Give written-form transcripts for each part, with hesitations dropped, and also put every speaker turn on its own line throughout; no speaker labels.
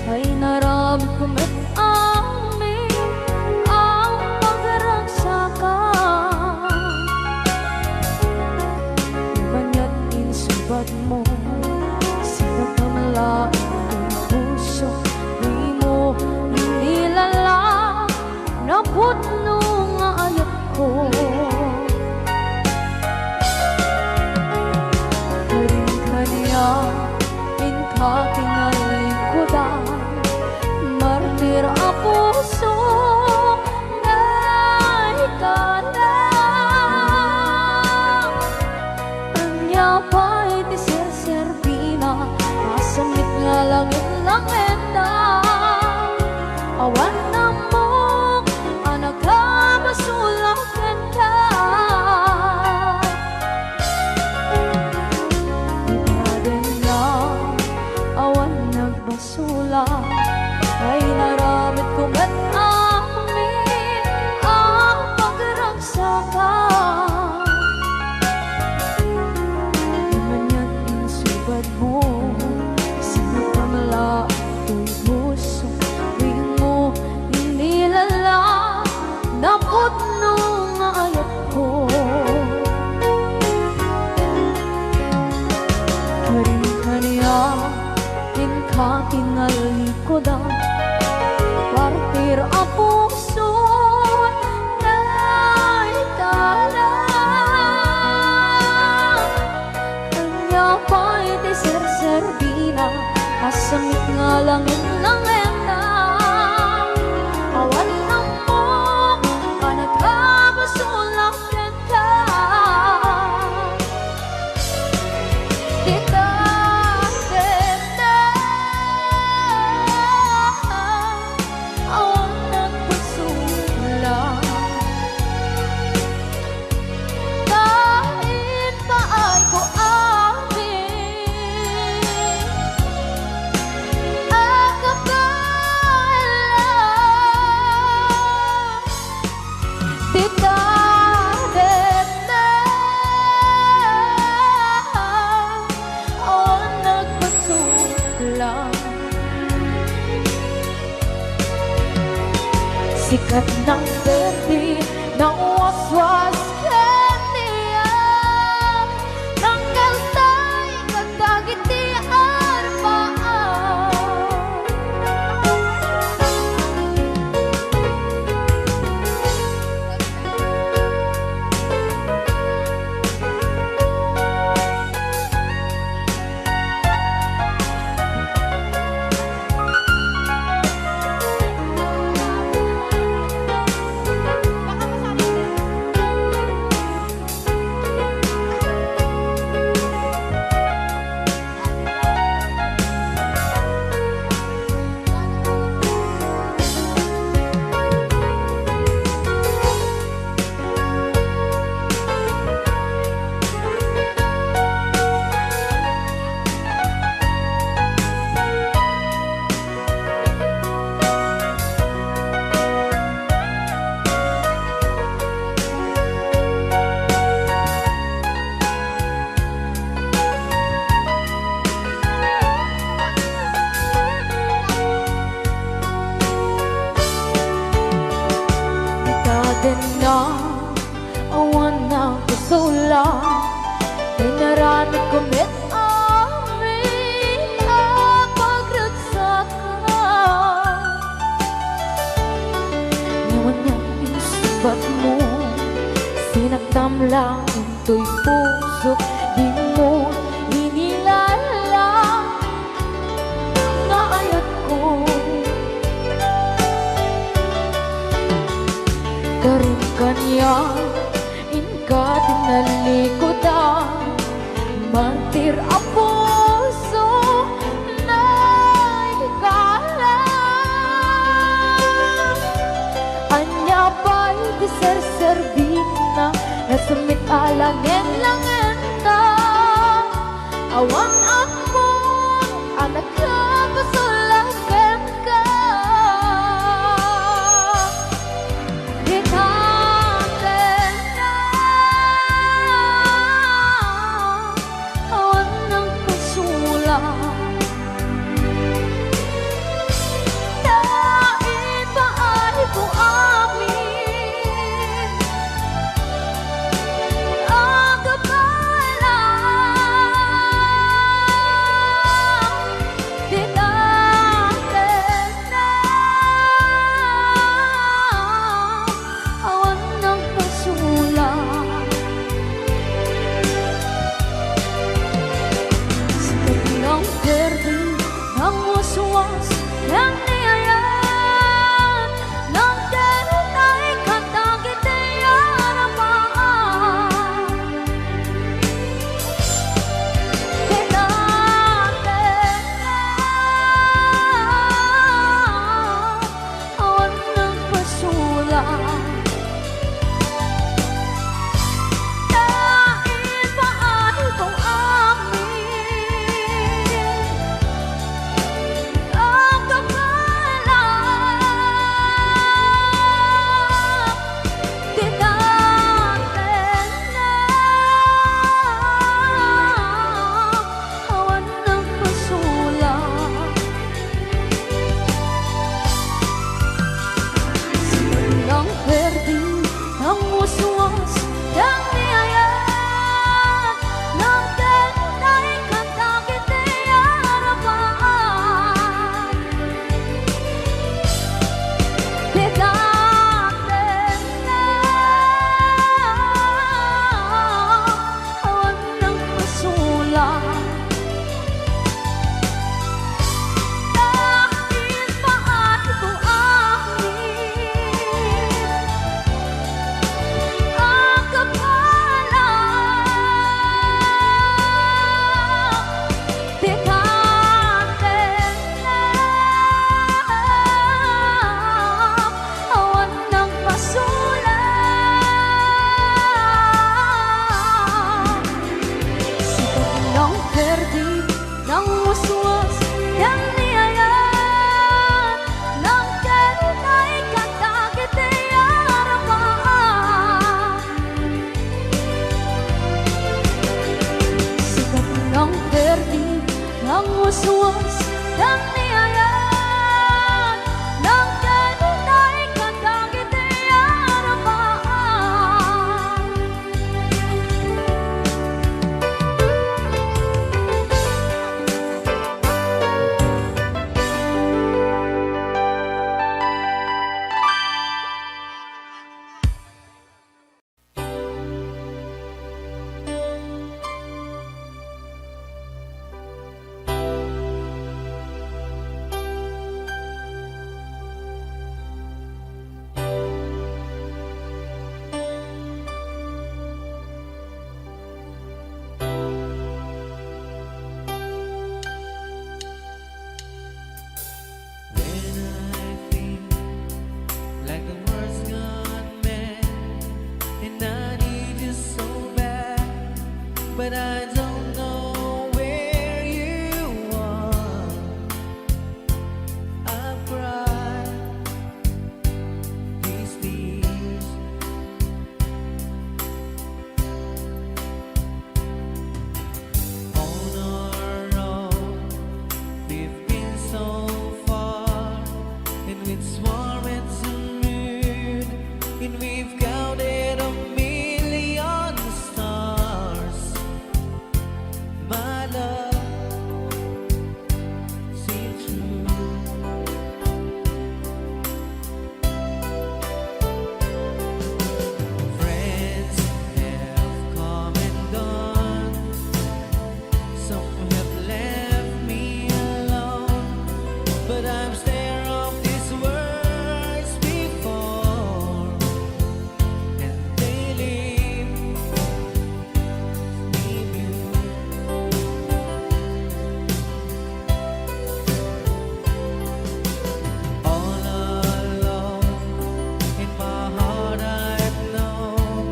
ay narami kumit amin ang pagragsakan. Banya't insubad mo sinagkamala ang puso, di mo inilala na putno nga ayat ko. Kakinalikudan, martir ang puso na ikalang. Anya pa'y tiserserpina, masamit nga langit-langit na. Awan na mo, anak ka, masulakan ka. Basula ay naramit kong at amin ang pagragsakan. Manya't insubad mo sinagkamala ito'y puso, di mo inilala na putno nga ayat ko. Karin-kaniya kakinalikudan, partir ang puso na ikalang. Kanya pa'y tiserserbina, asamit nga langit-langit na. Awan na mo, kanagkabasulakan ka. Sikat ng berde ng waswas kaniya, ng kalsay kagdagitian paan. Na awan na kusula, ay naramit kumit amin ang pagragsakan. Ngayon niyang insubat mo, sinagtam lang ito'y puso, di mo inilala na ayat ko. Karin kanya inka tinalikudan, mantir ang puso na ikalang. Anya pa'y tiserserbina, nasumit alangin-langin na. Awan ako, anak ka, pasulakan ka. uswas yang niayan Nang terutai kata kita ya rapaan Kita awan ng pasulang Dahil paano kung amin ang kapalang Tinatin na awan ng pasulang Silang perdi ng uswas yang niayan Nang terutai kata kita ya rapaan Tinatin na awan ng pasulang Dahil paano kung amin ang kapalang Tinatin na awan ng pasulang Sikat ng perdi ng uswas yang niayan Nang terutai kata kita ya rapaan Sikat ng perdi ng uswas yang niayan Nang terutai kata kita ya rapaan
When I feel like the world's gone mad and I need you so bad, but I don't know where you are. I've cried these tears. On our own, we've been so far, and with swarm and some moon, and we've counted a million stars. My love, seems true. Friends have come and gone. Some have left me alone, but I'm scared of these words before, and they leave me blue. All alone in my heart I've known,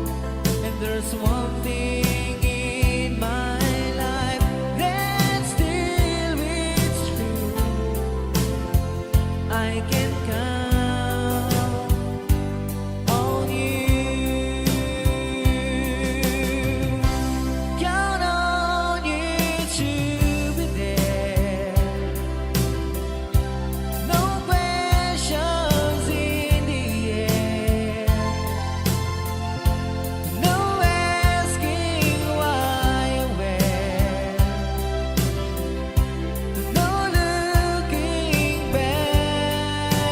and there's one thing in my life that still is true. I can count on you. Count on you to be there. No questions in the air. No asking why or where. No looking back.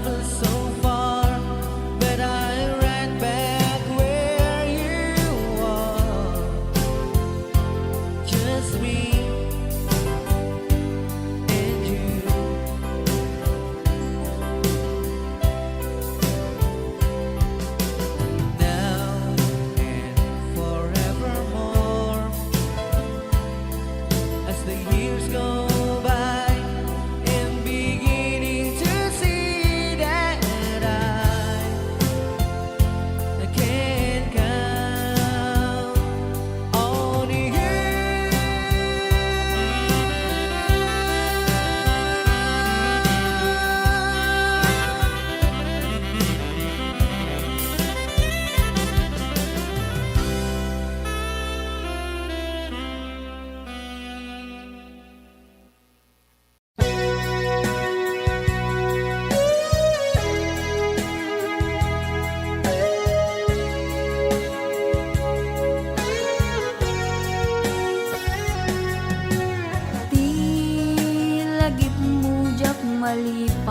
traveled so far, but I ran back where you are. Just me and you. Now and forevermore, as the years go by, I'm beginning to see that I can count on you.
Di lagip mujak malipat,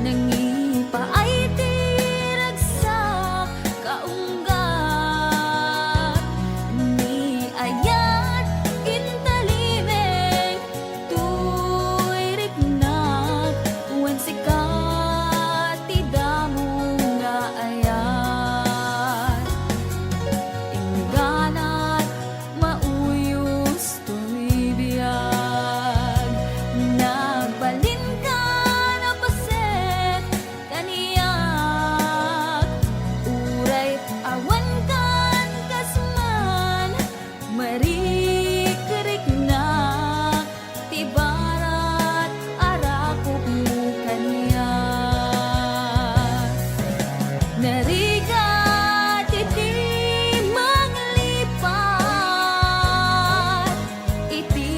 nangipa ay tiragsak kaunggat, ni ayat intalimeng tuy riknak, wen sikat tidamo nga ayat. Ingganat mauyos tuy biyag, nagbalin ka na paset kaniyak, uray awan kan kasman, marikerik na tibarat arakop mo kaniyak. Narigat iti manglipat, iti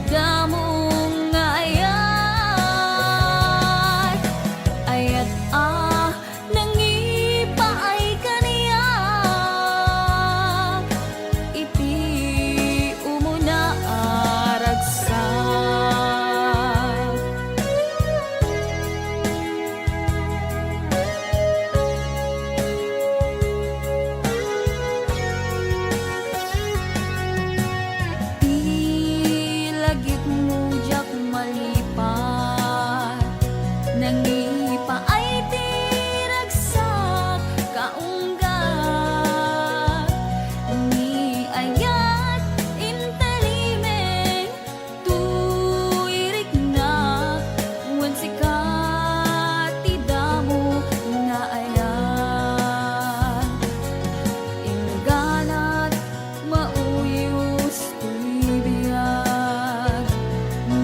damong ayat. Ayat nangipa ay kaniyak, iti umuna aragsak. Di lagip mujak malipat, nangipa ay tiragsak kaunggat, ni ayat intalimeng tuy riknak, wen sikat tidamo nga ayat. Ingganat mauyos tuy biyag,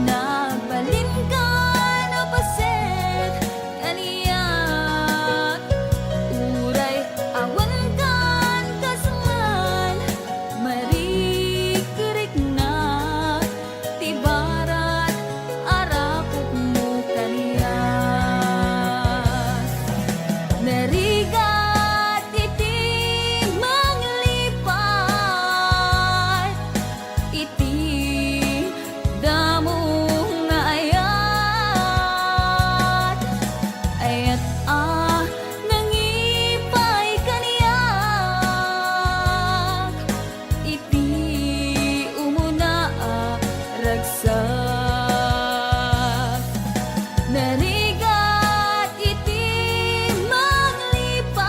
nagbalin ka na paset kaniyak, uray awan kan kasman, marikerik na tibarat arakop mo kaniyak. Narigat iti manglipat, iti damong ayat. Ayat nangipay kaniyak, iti umuna ragsak. Narigat iti manglipat,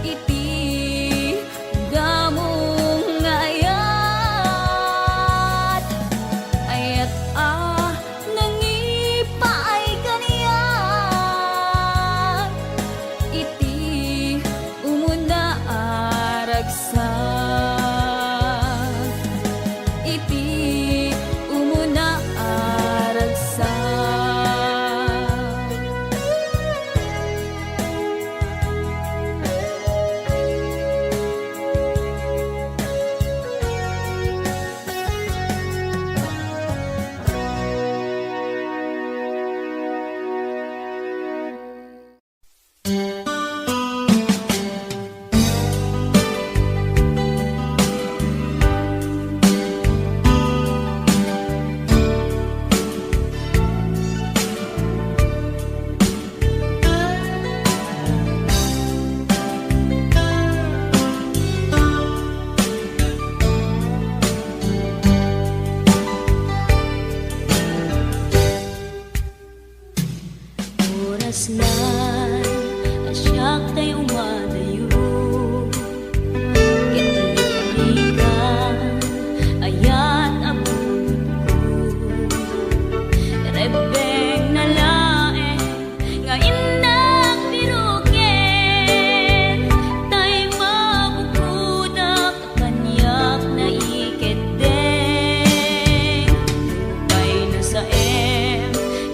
iti damong ayat. Ayat nangipa ay kaniyak, iti umuna aragsak, iti umuna aragsak. Kasnan, asyak tayo madayo. Kitalikan, ayat abun ko. Rebeng na lae, nga indak birugen. Tay mabukudak, kanyak na iketdeng. Lupay na sa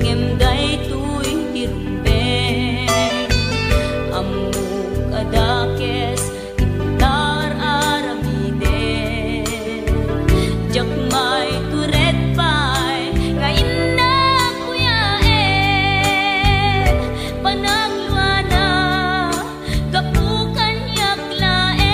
ngemday tuy tirumbeng. Amuk adakes, intar aramiden. Jakmay turet pay, nga indak kuyaen. Panagluana, kapukan yaklaen.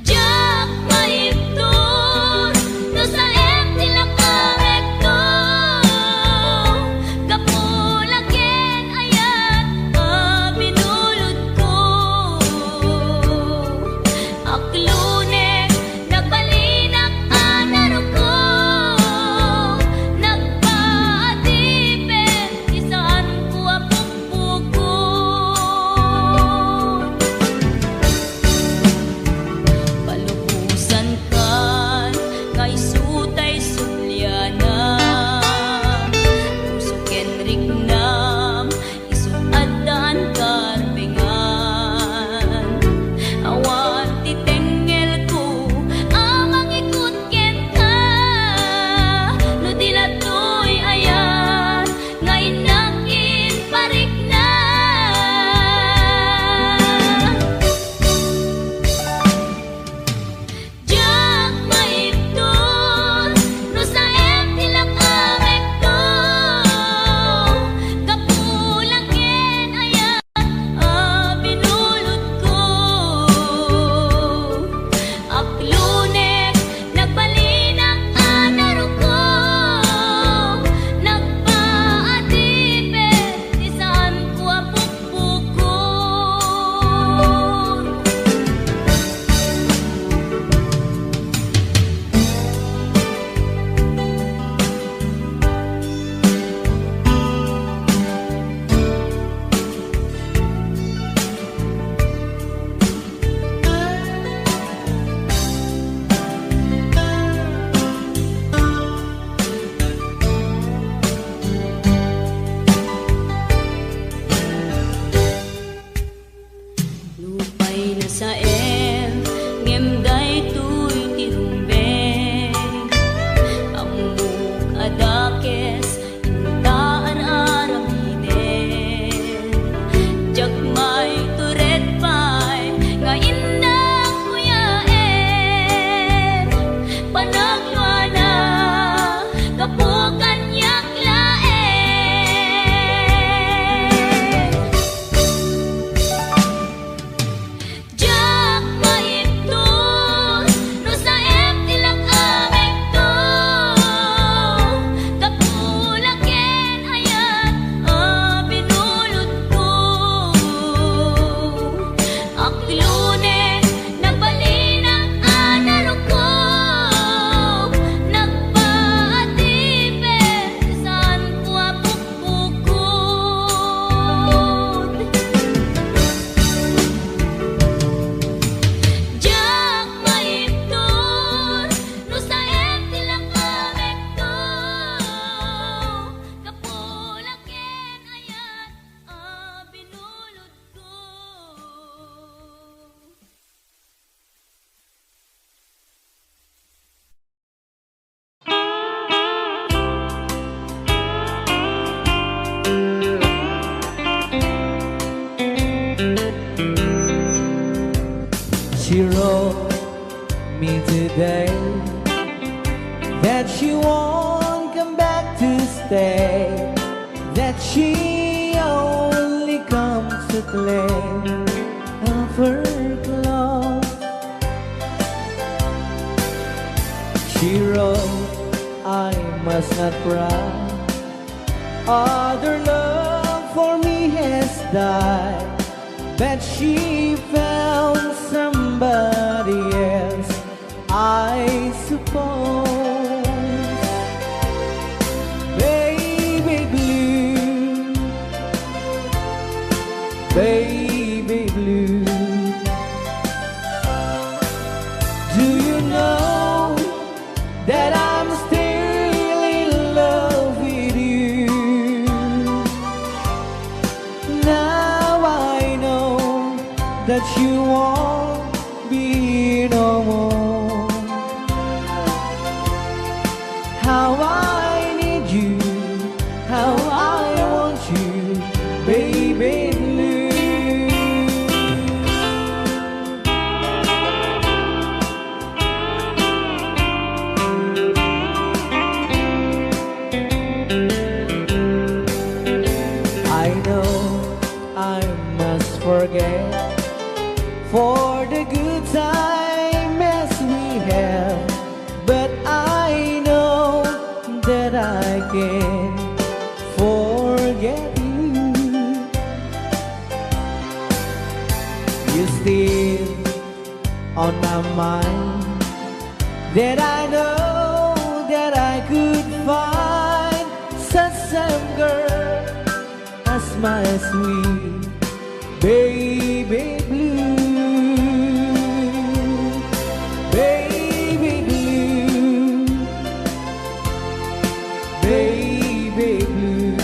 Jak maiptur, no sa tilakawekto. Kapulaken ayat, binulod ko. Aklunek, nagbalinak anaro ko. Nagpaatipin, isaan ko apukpukon. Palubusan kan, kay sutay sulyana. Puso kenrik nam, isut adan karbengan. Awan titengel ko, amang ikut ken ka. No dilatoy ayan, ngay nakin parik na. Jak maiptur, no sa tilakawekto. Kapulaken ayat, binulod ko. Aklunek, nagbalinak anaro ko. Nagpaatipin, isaan ko apukpukon. Lupay na sa ngemday tuy tirumbeng. Amuk adakes, intaan aramiden. Jakmay turet pay, nga indak kuyaen. Panagluana, kapukan yaklaen. Jak maiptur, no sa tilakawekto. Kapulaken ayat, binulod ko. Aklunek, nagbalinak anaro ko. Nagpaatipin, isaan ko apukpukon. Jak maiptur, no sa tilakawekto. Kapulaken ayat, binulod ko.
She wrote me today that she won't come back to stay, that she only comes to claim of her clothes. She wrote, I must not cry, other love for me has died, that she found somebody else, I suppose. that you won't be here no more. How I need you, how I want you, baby blue. I know I must forget for the good times we have, but I know that I can forget you. You're still on my mind, that I know that I could find such some girl as my sweet baby blue, baby blue, baby blue.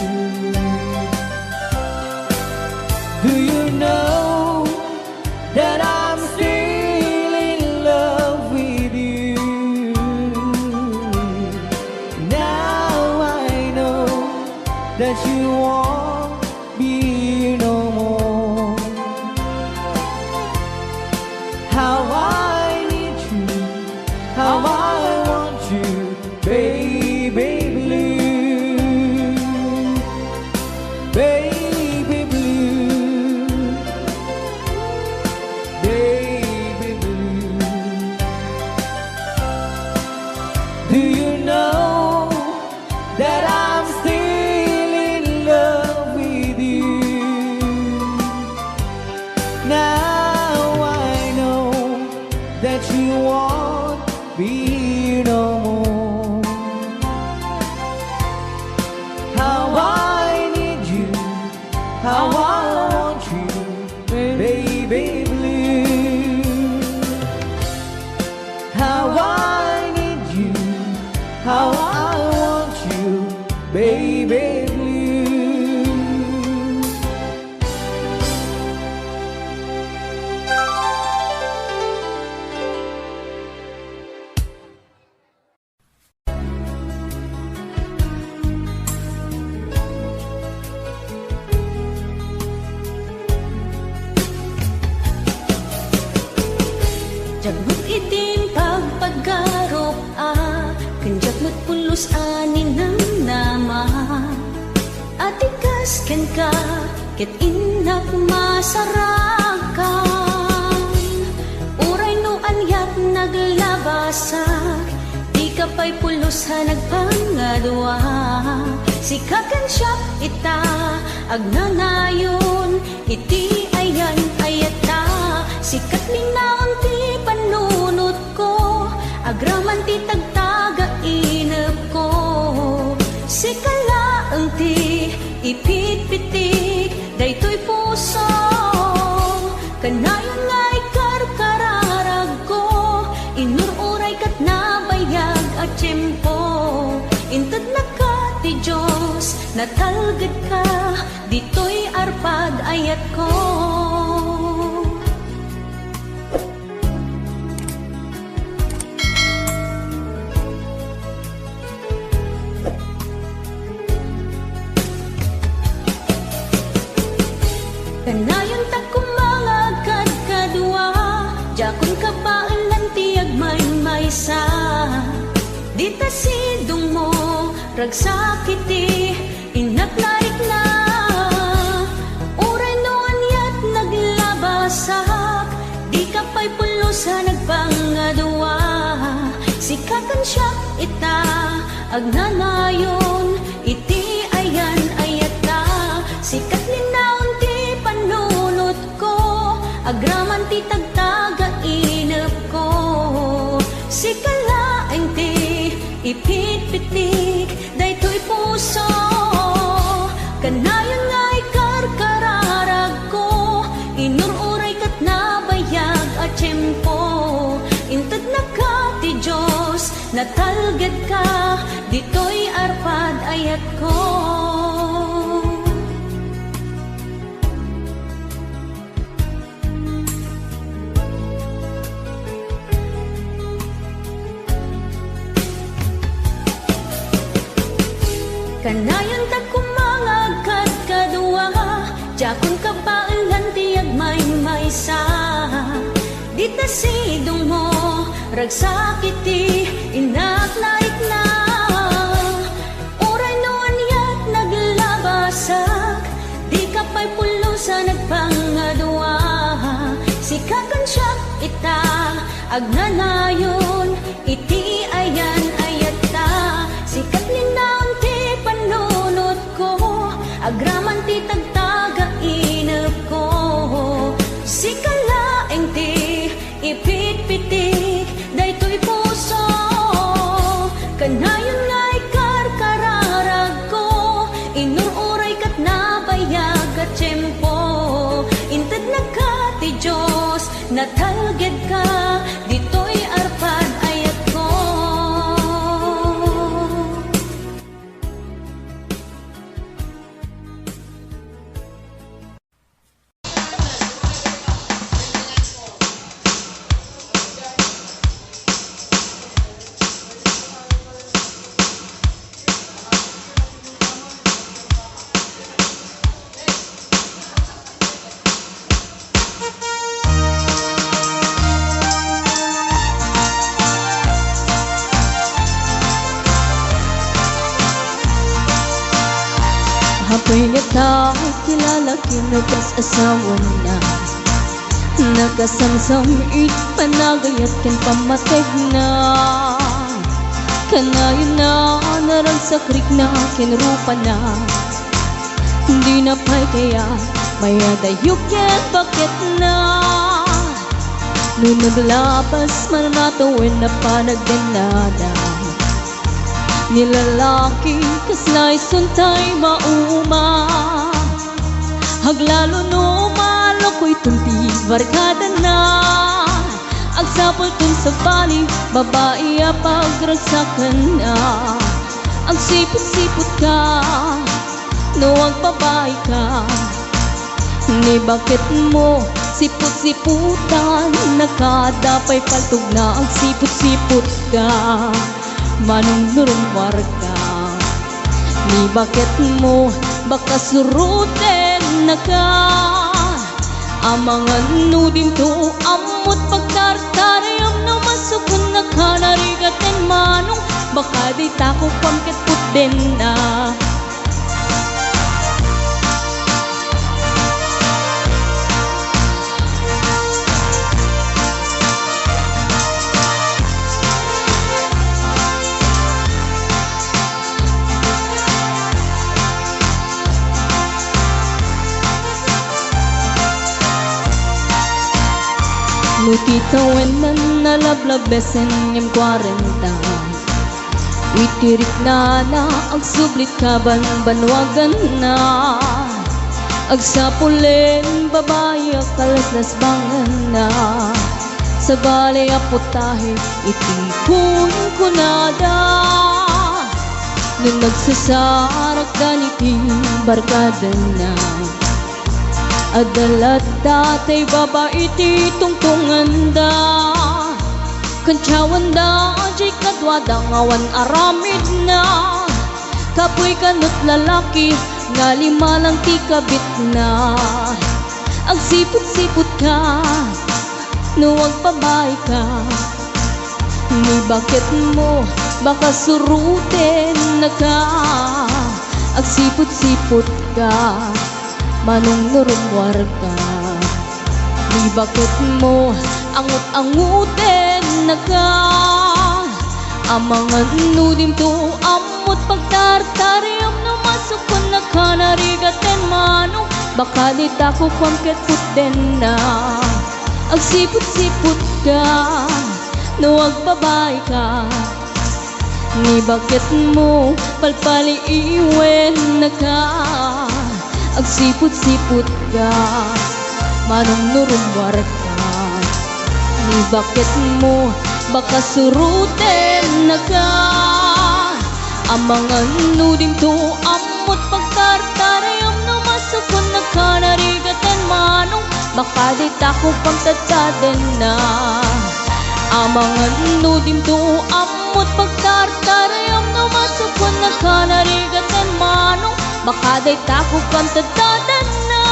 Do you know that I'm still in love with you? Now I know that you won't be here no more. How I need you, how I want you, baby blue, baby blue, baby blue. Do you know that I'm still in love with you? Now I know that you won't be here no more. How I need you, how I want you, baby blue. How I need you, how I want you, baby blue.
Jagmut itim pagpaggarop kanjak mo't pulos ani ng nama. Atikas ken ka ket inak masarakan. Uray no anyat naglabasak, di ka pa'y pulos ha nagpangadwa. Sikakan siya ita agnanayon, iti ayan ayata. Sikat minaon ti panunot ko, agraman ti tagtaga inep ko. Sikalaang ti ipit-pitik, daytoy puso. Kanayon nga'y karkararag ko, inururay kat nabayag at tiyempo. Inted na ka ti Diyos, natalgad ka, dito'y arpad ayat ko. Kanayon ta kumangagad kadwa, jakon ka paalan tiyag maysa. Dita sidong mo, ragsakiti, inaknarik na. Uray no anyat naglabasak, di ka pa'y pulusa nagpangadwa. Sikakan siya ita, agnanayon, iti ayan ayata. Sikat linaon ti panunot ko, agraman ti tagtaga inep ko. Sikalaeng ti ipit-pitik, daytoy puso. Kanayon nga'y karkararag ko, inururay kat nabayag at tiyempo. Inted na ka ti Diyos, natalgad ka, dito'y arpad ayat ko. Kanayon ta kumangagkat kadua, jakon ka baalan tiyag may sa. Di ta sidong mo, ragsakiti, inak laik na. Uray noan yat naglabasak, di ka pa'y pulo sa nagpangadua. Sikakan siya ita, agnanayon, iti ayan ayat ta. Sikat linaon ti panunot ko, agraman ti tagtaga inap ko. Sikalaeng ti ipit-pitik, daytoy puso. Kanayon nga ikarkararag ko, inururay kat nabayag at tiyempo. Intad na ka ti Diyos, natalged ka, dito'y arpad ayat ko.
Ako'y natawag, kilala kinugas asawa na. Nagasamsam panagayat ken pamateg na. Kanayon na narang sa krik na kinrupa na. Hindi na pa'y kaya may adayok ken bakit na. Nung naglabas manatawin na panagdanada. Nilalaki kaslay suntay mauma. Haglalo no maloko'y tunti barkada na. Agsapol tun sa bali, babae pagragsakan na. Ang sipot-sipot ka, no ang babae ka. Ni bakit mo sipot-siputan, nakadapay paltog na ang sipot-sipot ka. Manong nurumwar ka, ni bakit mo baka surutin na ka. Amangan nudim to amot pagtartarayam na masukun na ka narigatin manong baka di tako pangkit putin na. Nutitawen na nalablabesen yung 40. Witirik na ang sublit kaban banwagan na. Agsapulin babae kalasnas bangan na. Sa balay aputahe itikun kunada. Nung nagsasarak ganiti barkada na. Adalat datay babae ti tungtungan da. Kantsawan da jay kadwada ngawan aramid na. Kapoy kanot lalaki nga lima lang ti kabit na. Ang sipot-sipot ka, no ang babae ka. Ni bakit mo baka surutin na ka. Ang sipot-sipot ka, manong nurumwar ka. Ni bakit mo angut-angutin na ka. Amangan nudim to amot pagtartariyam na masukon na ka narigaten manong baka di tako pangket putin na. Ang sipot-sipot ka, no ang babae ka. Ni bakit mo palpaliiwen na ka. Ang sipot-sipot ka, manong nurumwar ka. Ni bakit mo baka surutin na ka. Amangan nudim to amot pagtartarayam na masukon na ka narigaten manong baka di tako pang tadsaden na. Amangan nudim tu amut pagtartarayam no masukun na kanarigaten manong makaday takukan tadadan na.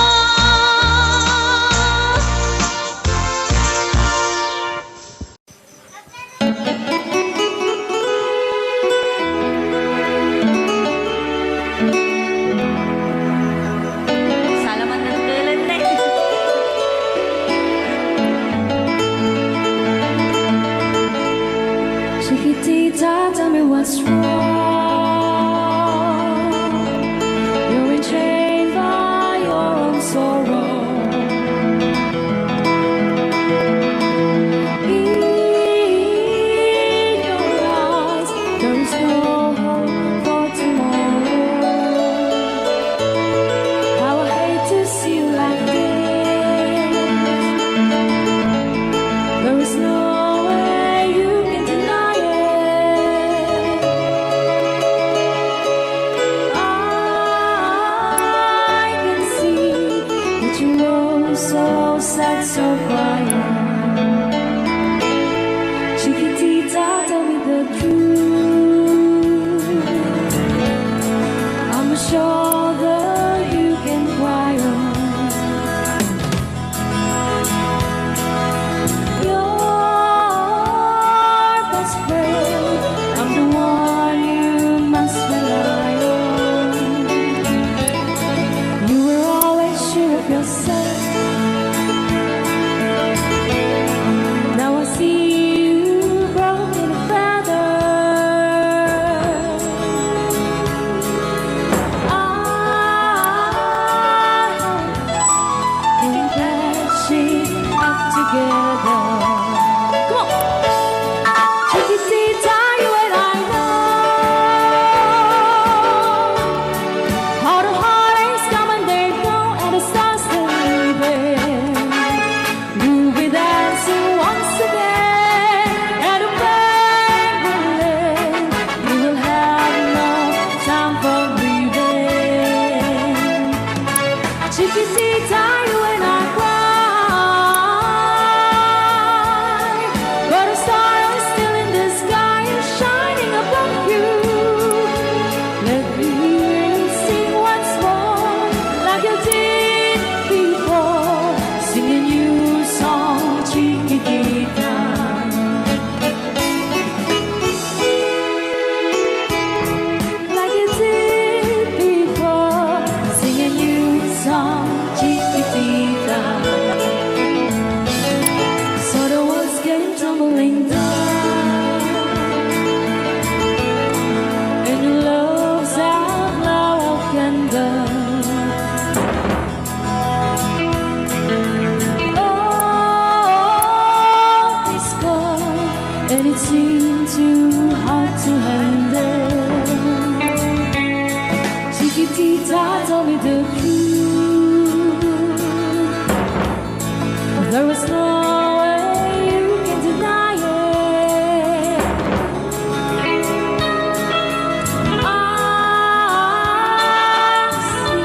Salamat ng kailan na
Chiquitita, tell me what's wrong. You're enchained by your own sorrow. In your eyes, there is no hope for tomorrow. How I hate to see you like this. There is no way you can deny it. I can see that you are so sad, so quiet. Chiquitita, tell me the truth. I'm a shoulder you can cry on. Your best friend, I'm the one you must rely on. You were always sure of yourself. Now I see you broken a feather. I think that she's up together. Come on, Chiquitita, you and I know how the heartaches come and they go, and the stars still leaving. You'll be dancing once again, and the pain will end. You will have no time for breathing. Chiquitita, you and I cry, but a star is still in the sky and shining above you. Let me hear you sing once more, like you did before, sing a new song, Chiquitita. Like you did before, sing a new song, Chiquitita. So the walls came tumbling down, and your love's outlaw can done. Oh, it's gone, and it seemed too hard to handle. Chiquitita, tell me the truth. There was no way you can deny it. I see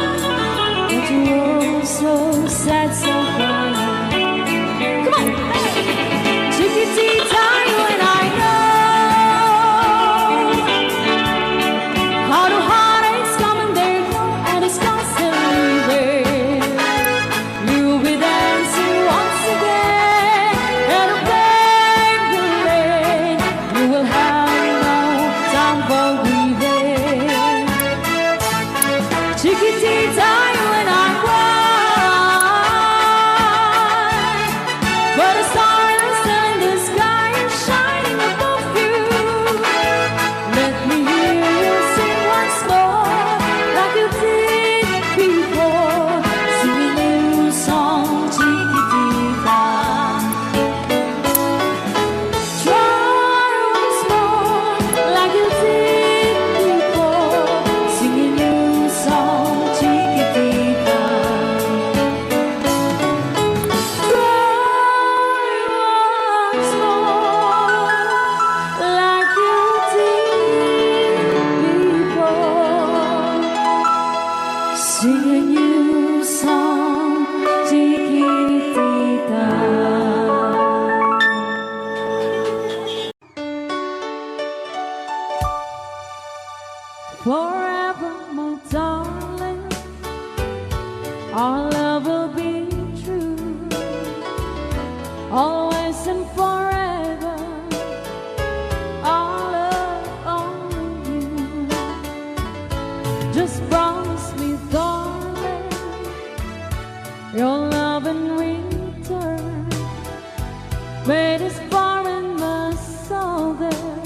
that you were so sad, so quiet. Come on, Chiquitita, you and I know how the heartaches come and they go, and it's constantly there. You'll be dancing once again. forever, my darling. Our love will be true, always and forever. Our love only you. Just promise me, darling, your love in return. Made us far in my soul there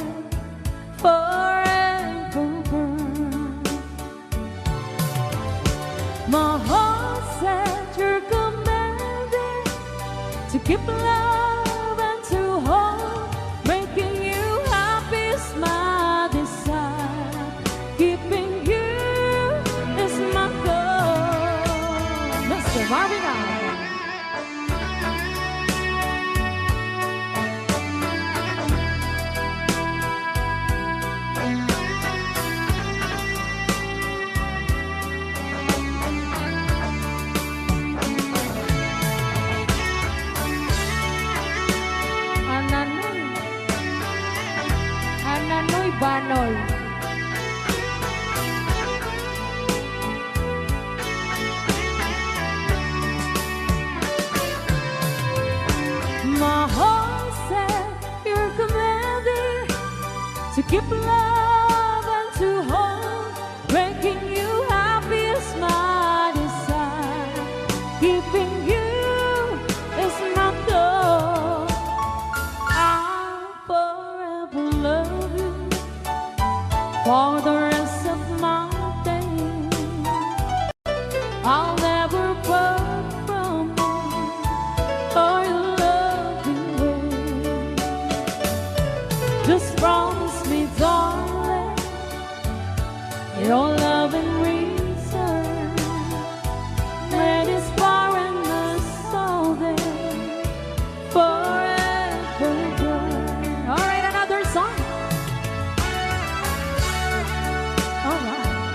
forever burn. My heart said you're commanded to keep love and to hold, making you happy is my desire. Keeping you is my goal. Mr. Marvin Allen. Ananoy Banoy. My heart said you're commanded to keep love and to hold, making you happy is my desire. Keeping you is my goal. I'll forever love you for the rest of my days. I'll never part from you or your loving ways. Just promise me, darling, your love in return. Made us far in the soul there forever burn. All right, another song. All right.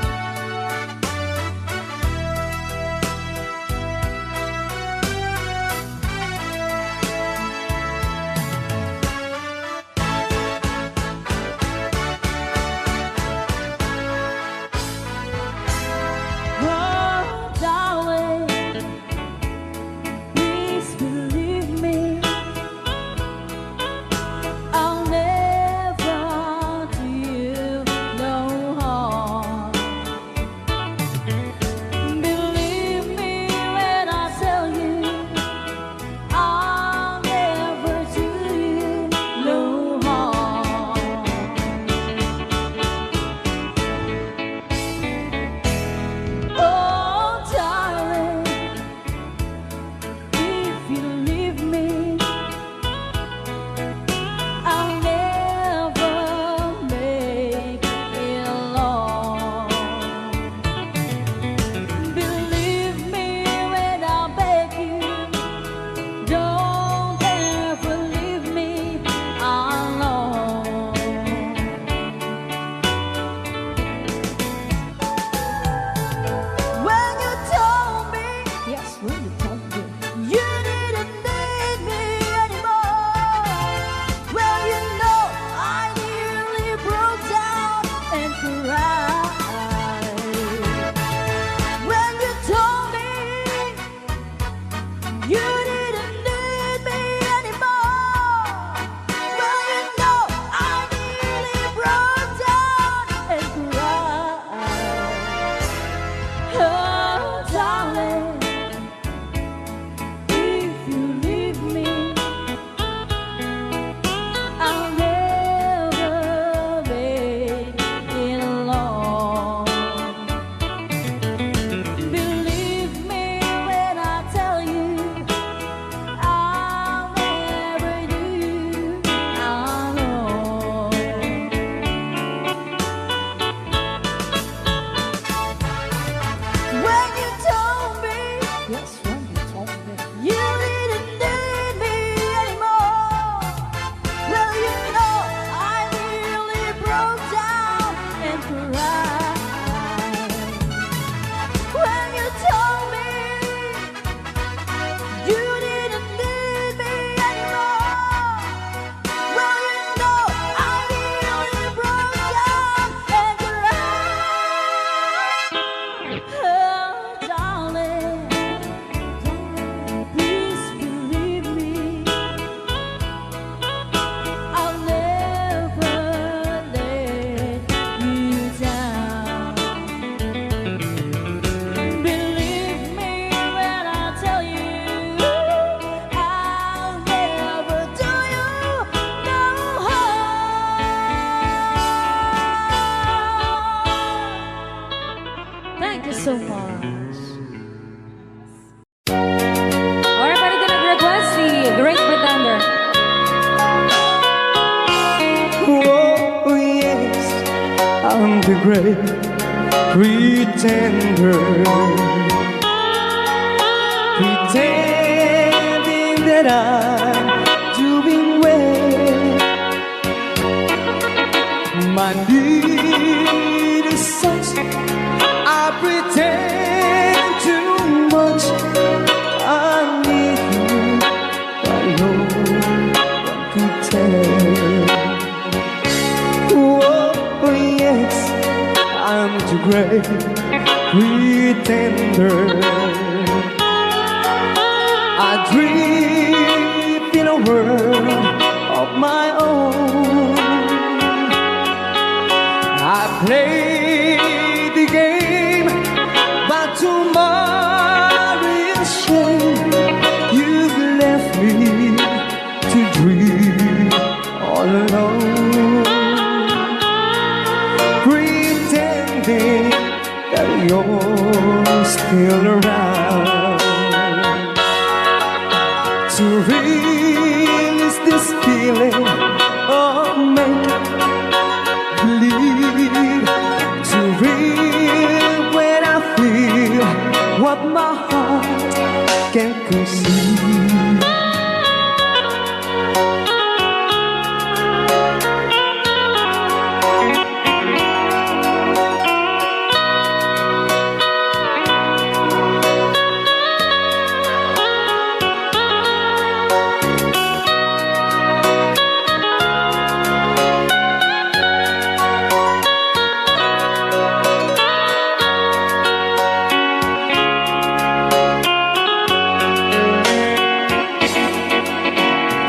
so much. Alright, para ito nag-request si Great Pretender.
Oh, yes, I'm the great pretender. Pretending that I'm doing well. My need is such, I pretend too much. I need you, but no one could tell. Oh, yes, I'm the great pretender. I dream in a world of my own. I play the game, but tomorrow is shame. You've left me to dream all alone, pretending that you're still around. To release this feeling of make-believe, to real when I feel what my heart can conceive.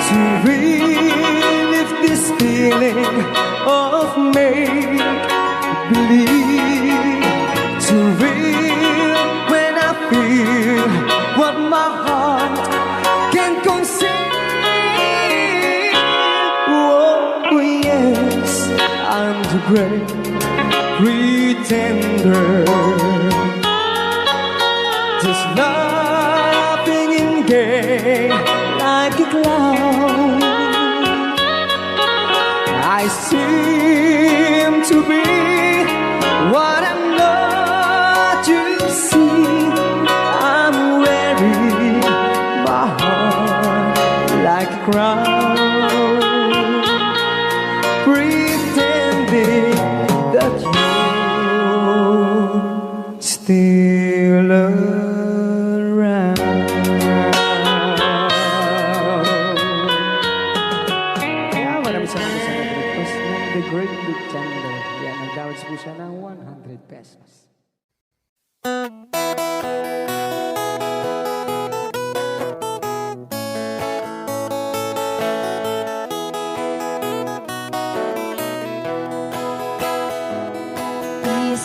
To relive this feeling of make-believe, to real when I feel what my heart can conceive. Oh, yes, I'm the great pretender. Just laughing in gay like a clown. I seem to be what I'm not. You see, I'm wearing my heart like a crown, pretending that you're still around. Kaya maraming salamat sa nag-request ng The Great Pretender. Yan, nag-downloads po siya ng 100 pesos.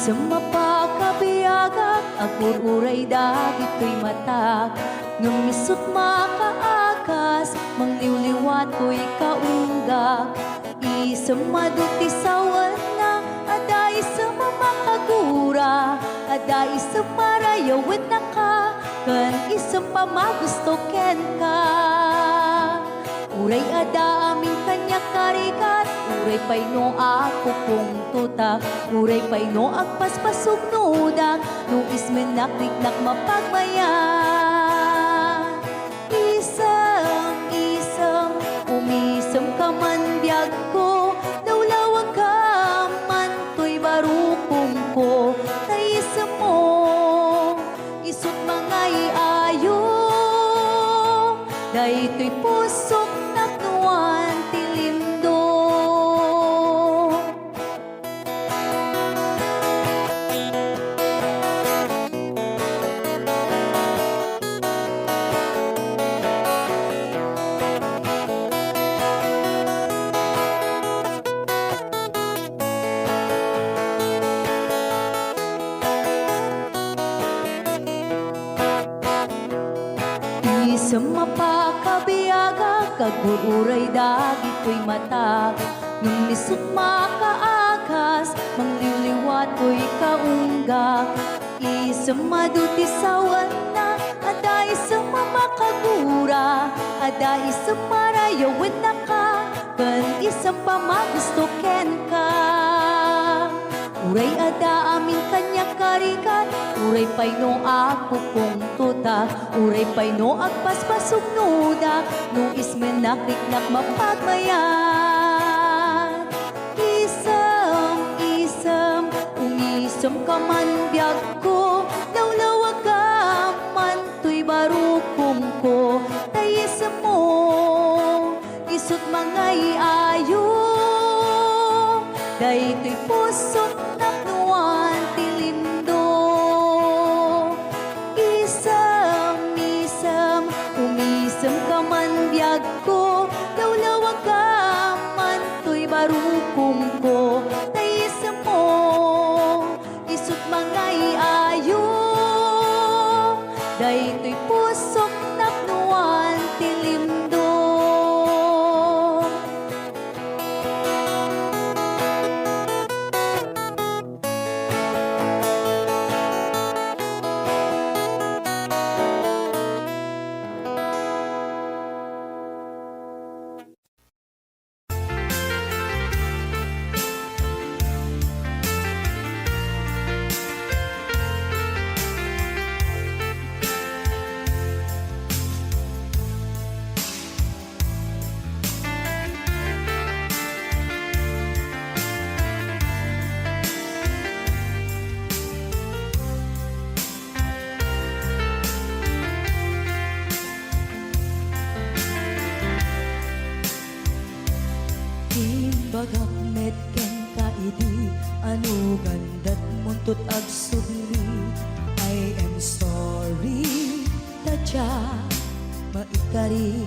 Sa mapakabiyagak, agur-uray dagit ko'y matak. Nung misut makaakas, mangliwliwat ko'y kaunggak. Isa maduti sawan na, ada isa mamakagura. Ada isa marayawit na ka, kan isa pa magusto ken ka. Uray ada aming kanya karikat, uray pa'y no ako kung tutak, uray pa'y no agpaspasog nudak, no ismen nakliknak mapagmayan. Isang, umisam ka man biyag ko, naulawag ka man to'y barukong ko, kaisa mo, isut mga iayo, dahi to'y pusok naknuan tilindo. Sa mapakabiyaga, kagururay dagit ko'y mata. Nung nisut makaakas, mangliliwat ko'y kaunggak. isang maduti sa wana, ada isang mamakagura, ada isang marayawan na ka, kan isang pamagusto ken ka. Uray ada amin kanya karikat, uray pay no ako kong tuta, uray pay no agpaspasog nuda, no ismen nakiknak mapagmayan. Isam, ungisam ka man biyag ko, lawlawag ka man to'y barukong ko, tayisam mo, isut mga iayo, day to'y pusot naknuan tilindo. Isam, umisam ka man biyag ko, lawlawag ka man to'y barukong ko, tayisam mo, isut mga iayo, day to'y pusok naknuan tilindo. Imbagak met ken kaidi, ano gandat muntot ag sudli. I am sorry, tadya maikari.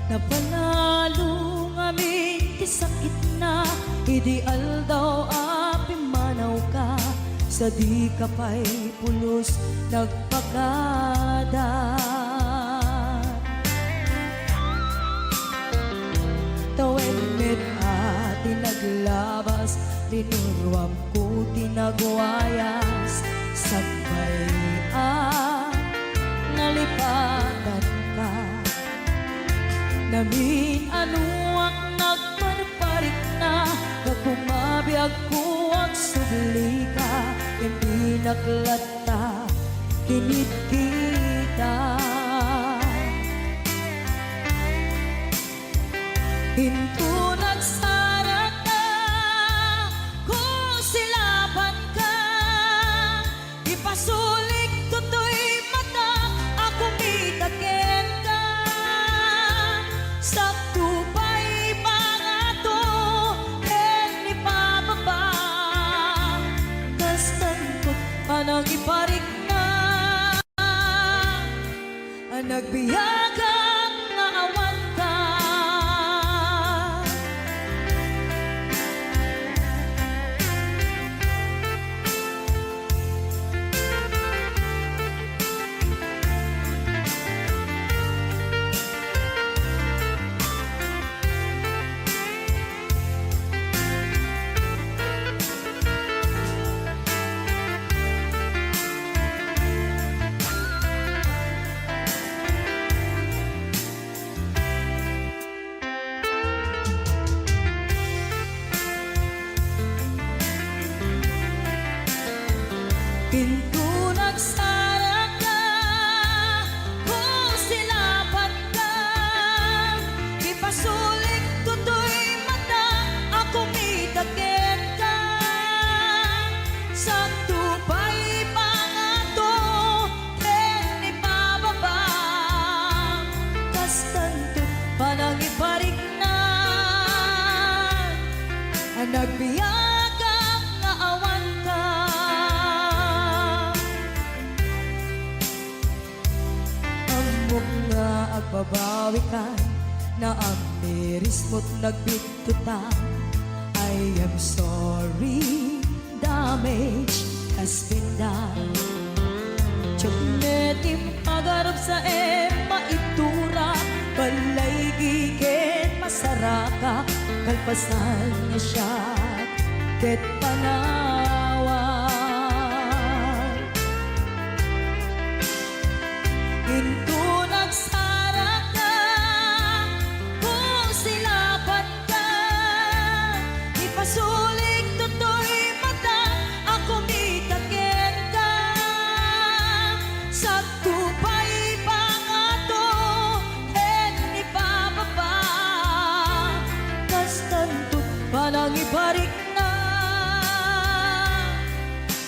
Napanalo ngamin ti sakit na, ideal daw api manaw ka, sa di ka pa'y pulos nagpakada. Tawenmet ati naglabas, tinurwam ko tinagwayas, sabay nalipatan ka. Namin anuak nagparparik na, nagpumabiyag ko ang subli ka, hindi naglata, kinit kita. Hinto nagsara ka, kung silaban ka, ipasulik tutoy mata, ako mitakin ka. Sakto pa'y mga to, ken ipababa, kastan ko anang iparik na, ang nagbiyagang nga awan ka. Pinto nagsara ka, kung silaban ka, ipasulik tutoy mata, ako mitakin ka. Sakto pa'y pangato, ken ipababa, kastanto panang iparik na, ang nagbiyagang nga awan ka. Nga agbabawi ka, na ang miris mo't nagbitutan. I am sorry, damage has been done. Tiyagnetim agarap sa maitura, balay gigit masaraka, kalpasan niya siya, ket panawan. Ipasulik toto'y mata, ako mitaken ka. Sa tupay pangato, en ipababa. Kastanto panang ibarik na,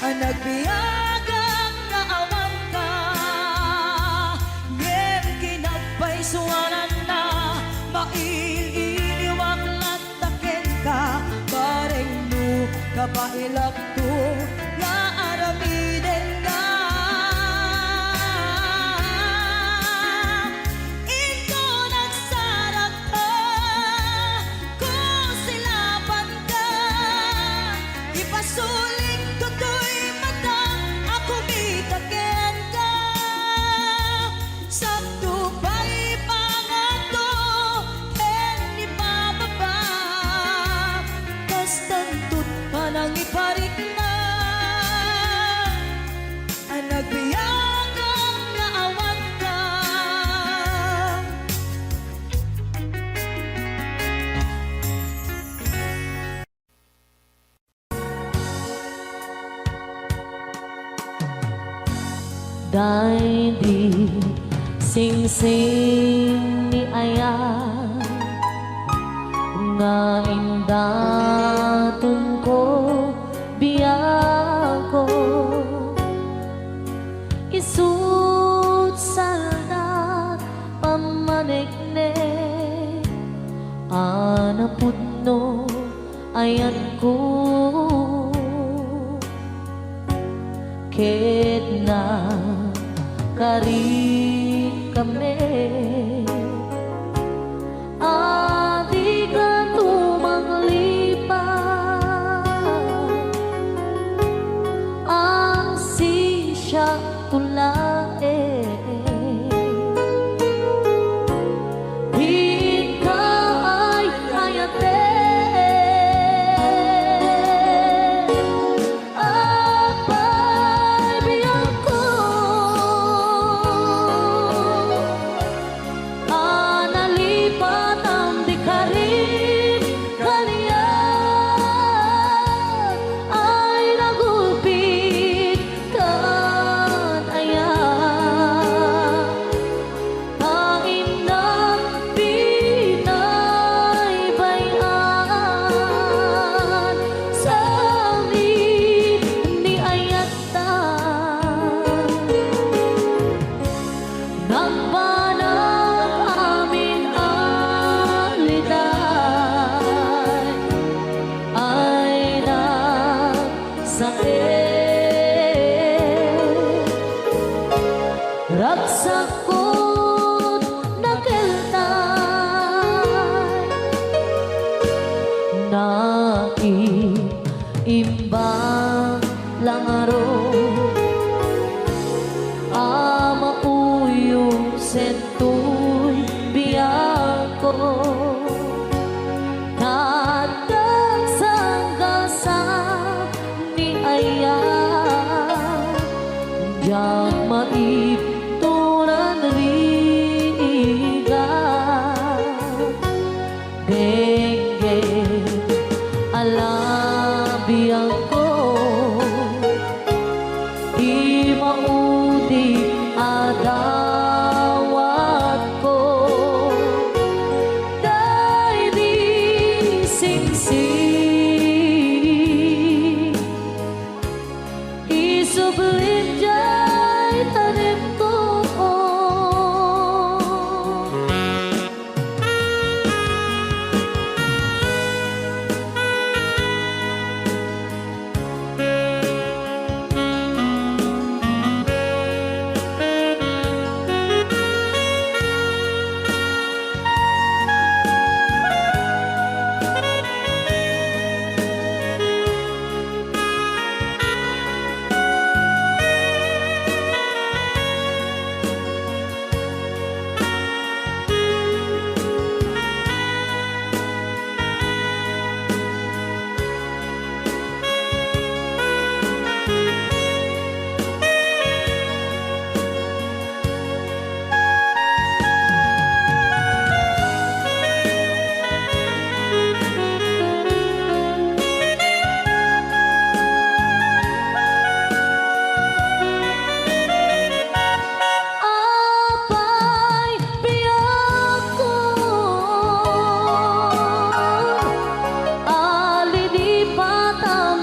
ang nagbiyagang naawan ka. Ngem kinagpaisuanan na, maililiwag lataken ka. Bareng no, kapailak to, nga aramiden ka. Ito nagsarak ka, kung silapan ka. Ipasulik toto'y mata, ako mitaken ka. Sa tupay pangato, en ipababa. Kastantot panang iparik na, ang nagbiyagang naawan ka.
Dahil di sing-sing ni Aya nga indatun ko biyako isut salda pamanikne anaput no ayan ko ket na kari kami adi ka tumanglipat ang sisya tulae di ka ay hayate apay biyang ko analipat ang di ka rin kaliyan ay nagulpit kan ayan pain ng pinaybayan sa amin ni ayatan nagpanang amin aliday ay nagsakit ragsakot nakeltay naiimbang langaro ama uyong sentoy biyako tatag sanggasa ni Aya yang maipturan riga denge alabiyang ko di maudi adawat ko dahil di singsing isublim jay tanim ko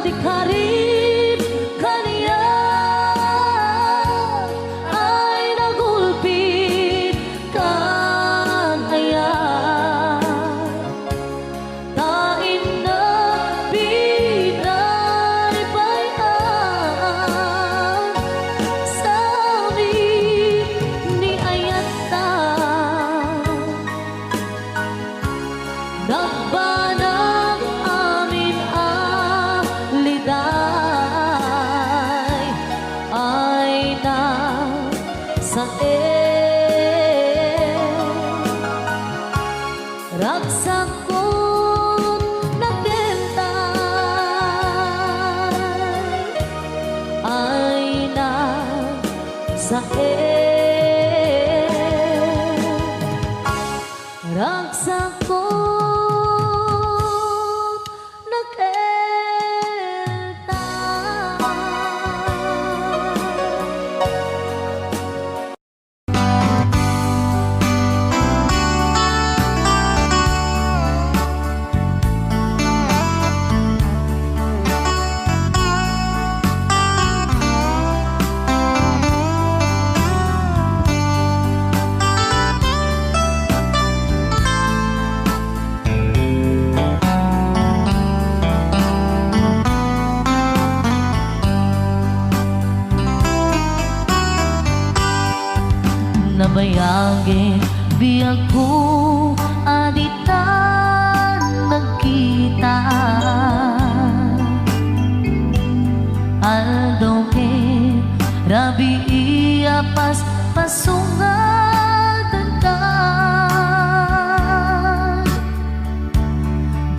di karib kaniya ay nagulpit kan ayan tain na pinaribayan sabi ni ayata nagbanang amin aliday ay na sa ragsak ko nagbentay ay na sa ragsak ko nabayagin biyag ko aditan nagkita aldo ke rabi iya pas pasungatan ka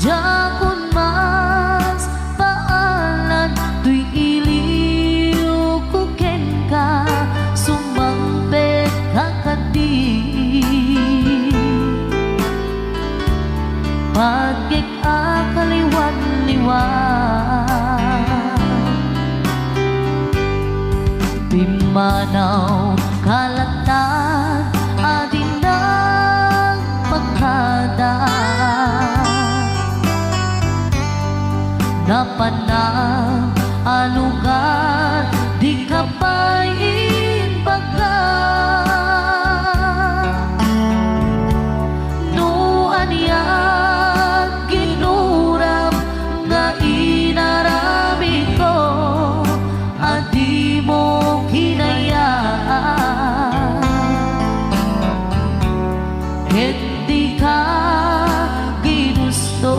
jakun mas paalan tuy iliw ko ken ka sumangpet kakadi pagkik akaliwan-liwan pimanaw kalatan adin ng pagkada napanang alugar di kapain baga nuan yan ginuram nga inarami ko adi mo hinayaan hindi ka ginusto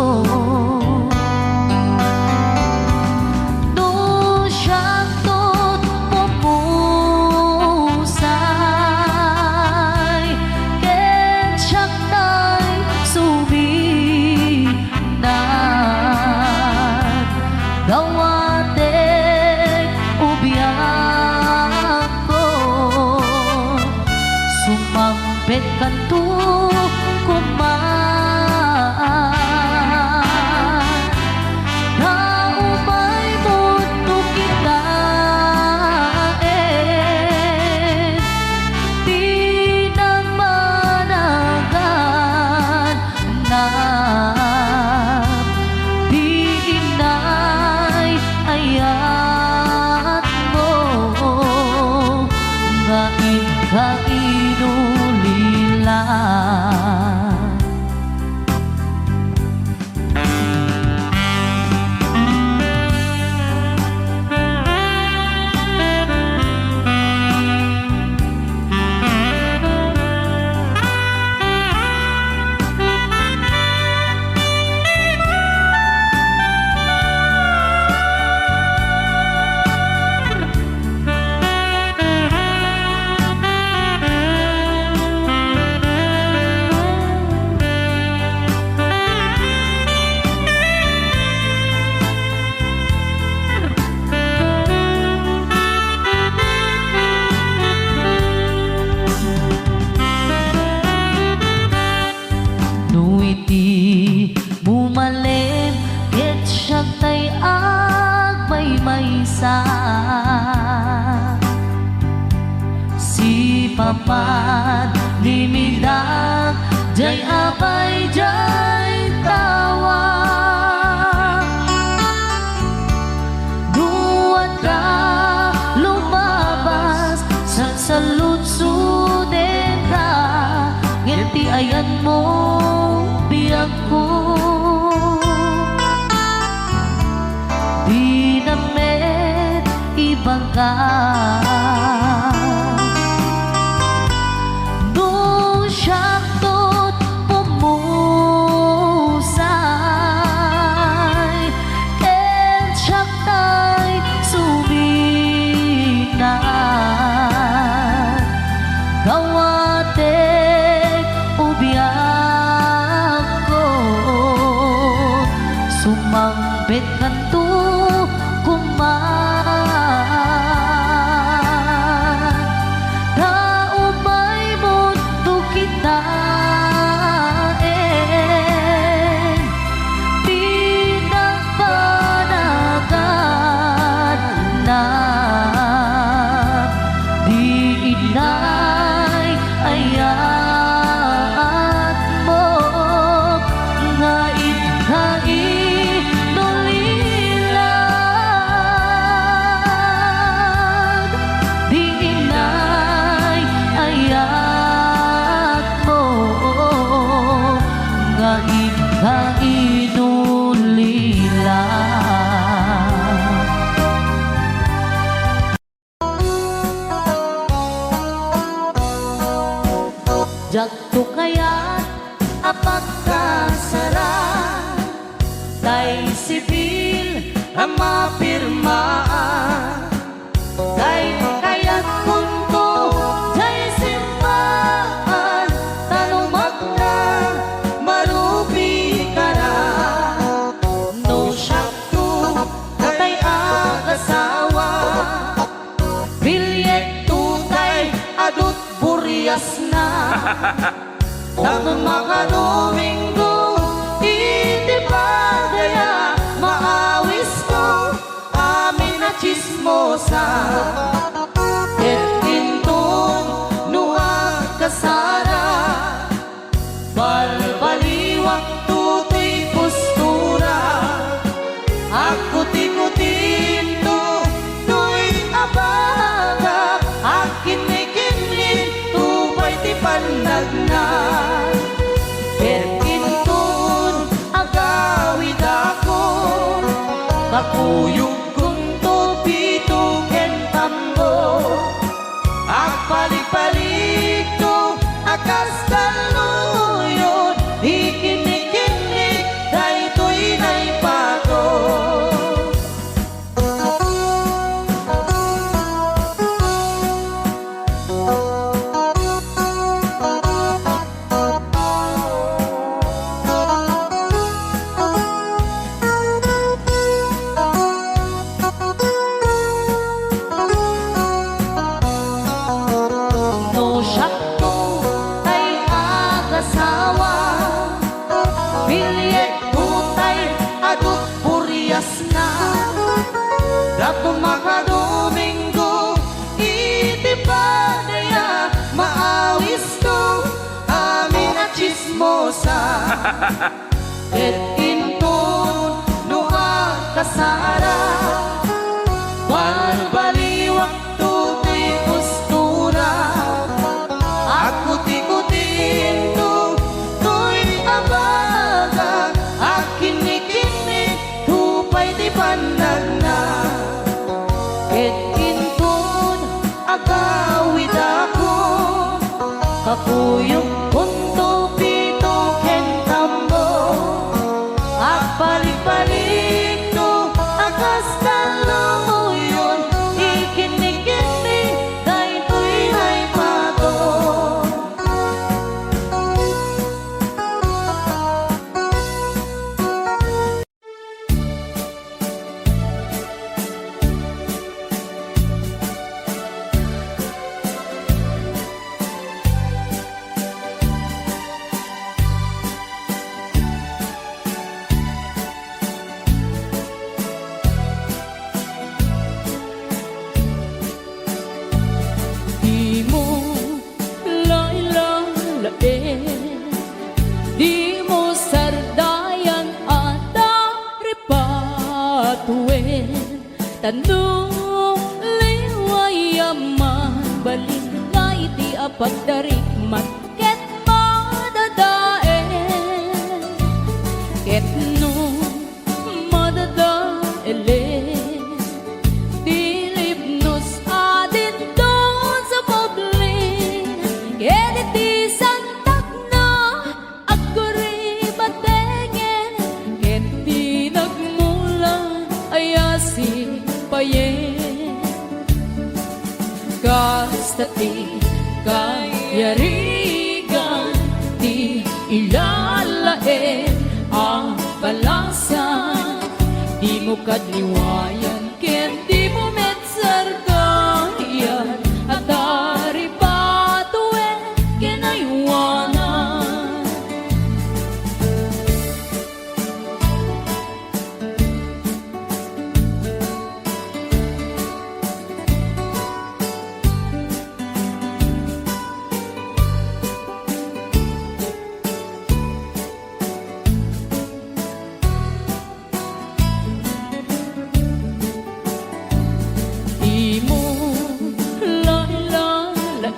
gawatek ubiyak ko sumampet kanto kumaan na umay mundo kita di nang managan na ayat mo nga ikainulilan nuiti bumalem ket siya tay agmay-maysa si papat limidak jay apay jay tawa
ka. Nung siya'y pumusay, ken siya'y suminat, gawatek ubiyak ko, sumangbet kanto kuman, daumay mundo kita pinagpanagan na di inay ayat mo nga inulilan, di inay ayat mo nga inulilan. Jagto kaya't apagkasara, tay sibil ang mapirmaan, tay kaya't kunto, tay simbahan, talumat na, marubi ka na. No syakto, tay agasawa, bilyet tutay, adut buryas na. Tanong makadominggo, iti pa daya maawis ko, amin na chismosa. Et intong nuwag kasara, balbaliwak tutoy postura, ako tikutin to, to'y abaga, akin may kinlin, tupay ti pandagnan. Ket intun agawid ako, kakuyog kong tupito ken tambo, agpalik-palik to, akas kaluyon, ikinik-kinik, daytoy naipato. No syakto tay agasawa, bilyet tutay adut buryas na. Dato makadominggo, iti pa daya maawis ko, amin na chismosa. Et intun nuwag kasara, balbaliwak tutoy postura, ako tikutin to, to'y abaga, akinik-inik, tupay di pandagna. Et intun agawid ako, kakuyog kunto pito ken tambo, agpalik-palik to, akas kaluyon, ikinik-inik, daytoy naipato.
Di mo lailalain, di mo sardayan at ripatuin, tanong liwayaman, balingay di apagdarikmat, ket madadain, ket no madadain, dilibnos ti kayarigan, ti ilalain ang balasan. Di mo kadliwayan, ken di mo metsargayan, at dari patuen kinaywanan. Di mo lalalain,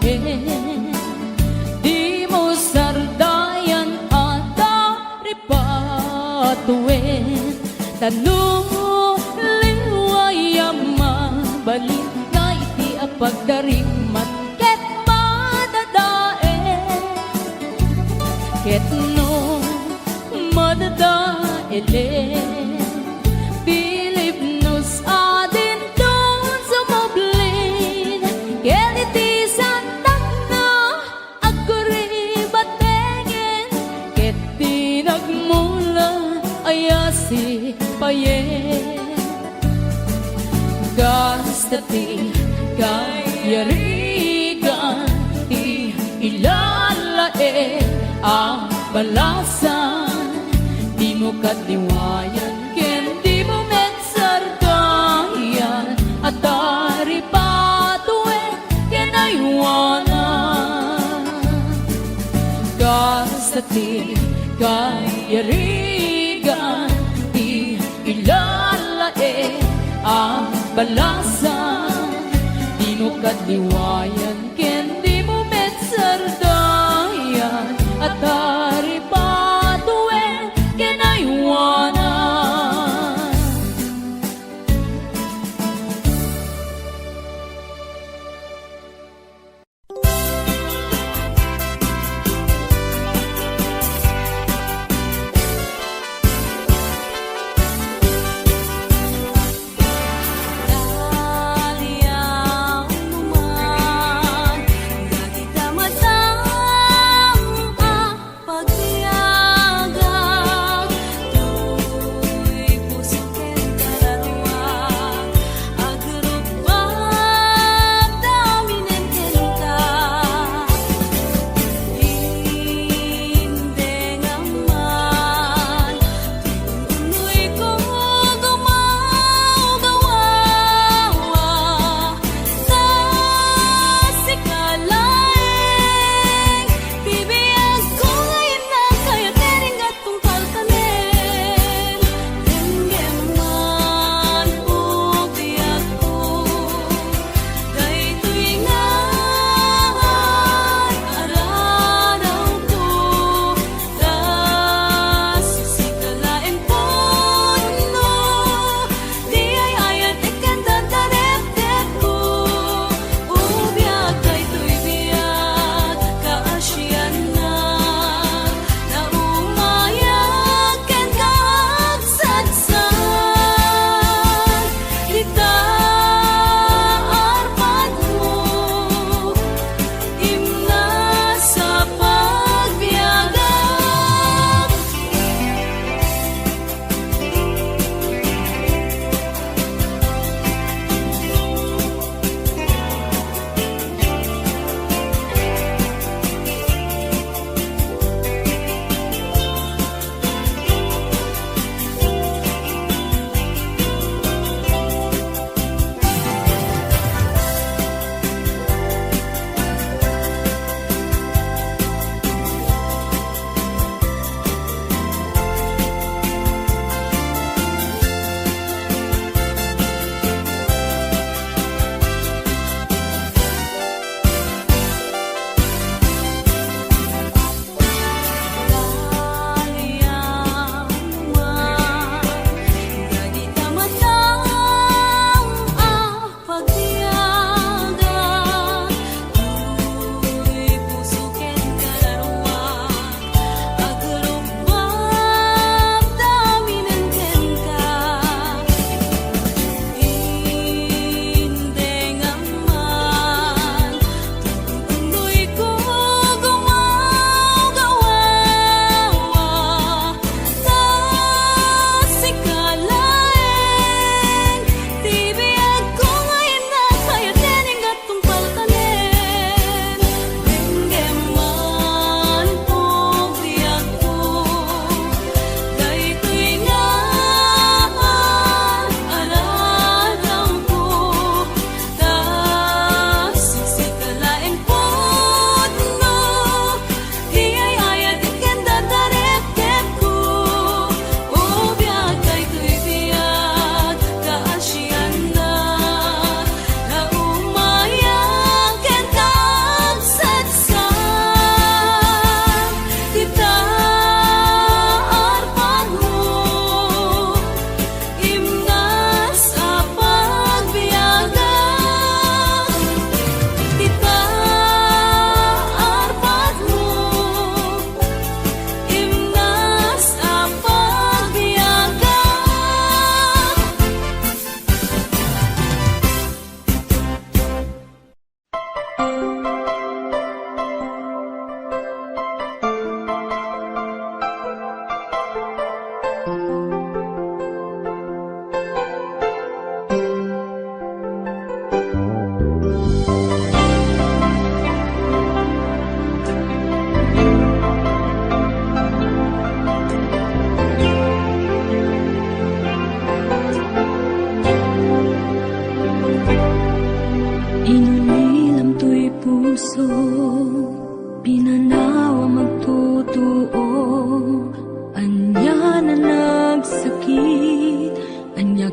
di mo sardayan at dari patuin. Tanong liwayang mabalik na iti apagdaring man ket madadae, ket no madadaele. Pilipnos adin doon sumoblin, ken iti santak na agkuribatengin, ket tinagmula ayasi payen. Gasta ti kayarigan, ti ilalae ang balasan. Di mo kadliwayan, ken di mo metsargayan, at dari patuen kinaywanan. Gasta ti kayarigan, ti ilalae ang balasan. Di mo kadliwayan, ken di mo metsargayan, at dari patuen kinaywanan. Daliang naman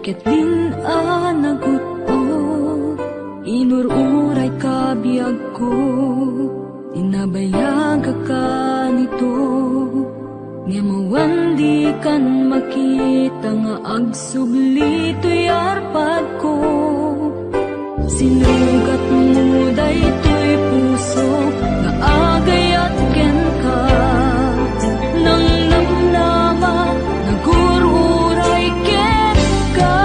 Ketlin anagut-o inururay kabiyag ko, tinabayag ka nito, nga mawandi kan makita nga agsubli to'y arpad ko. Sinugat mo daytoy puso nga agayat ken ka, nang namnama nagururay ken ka.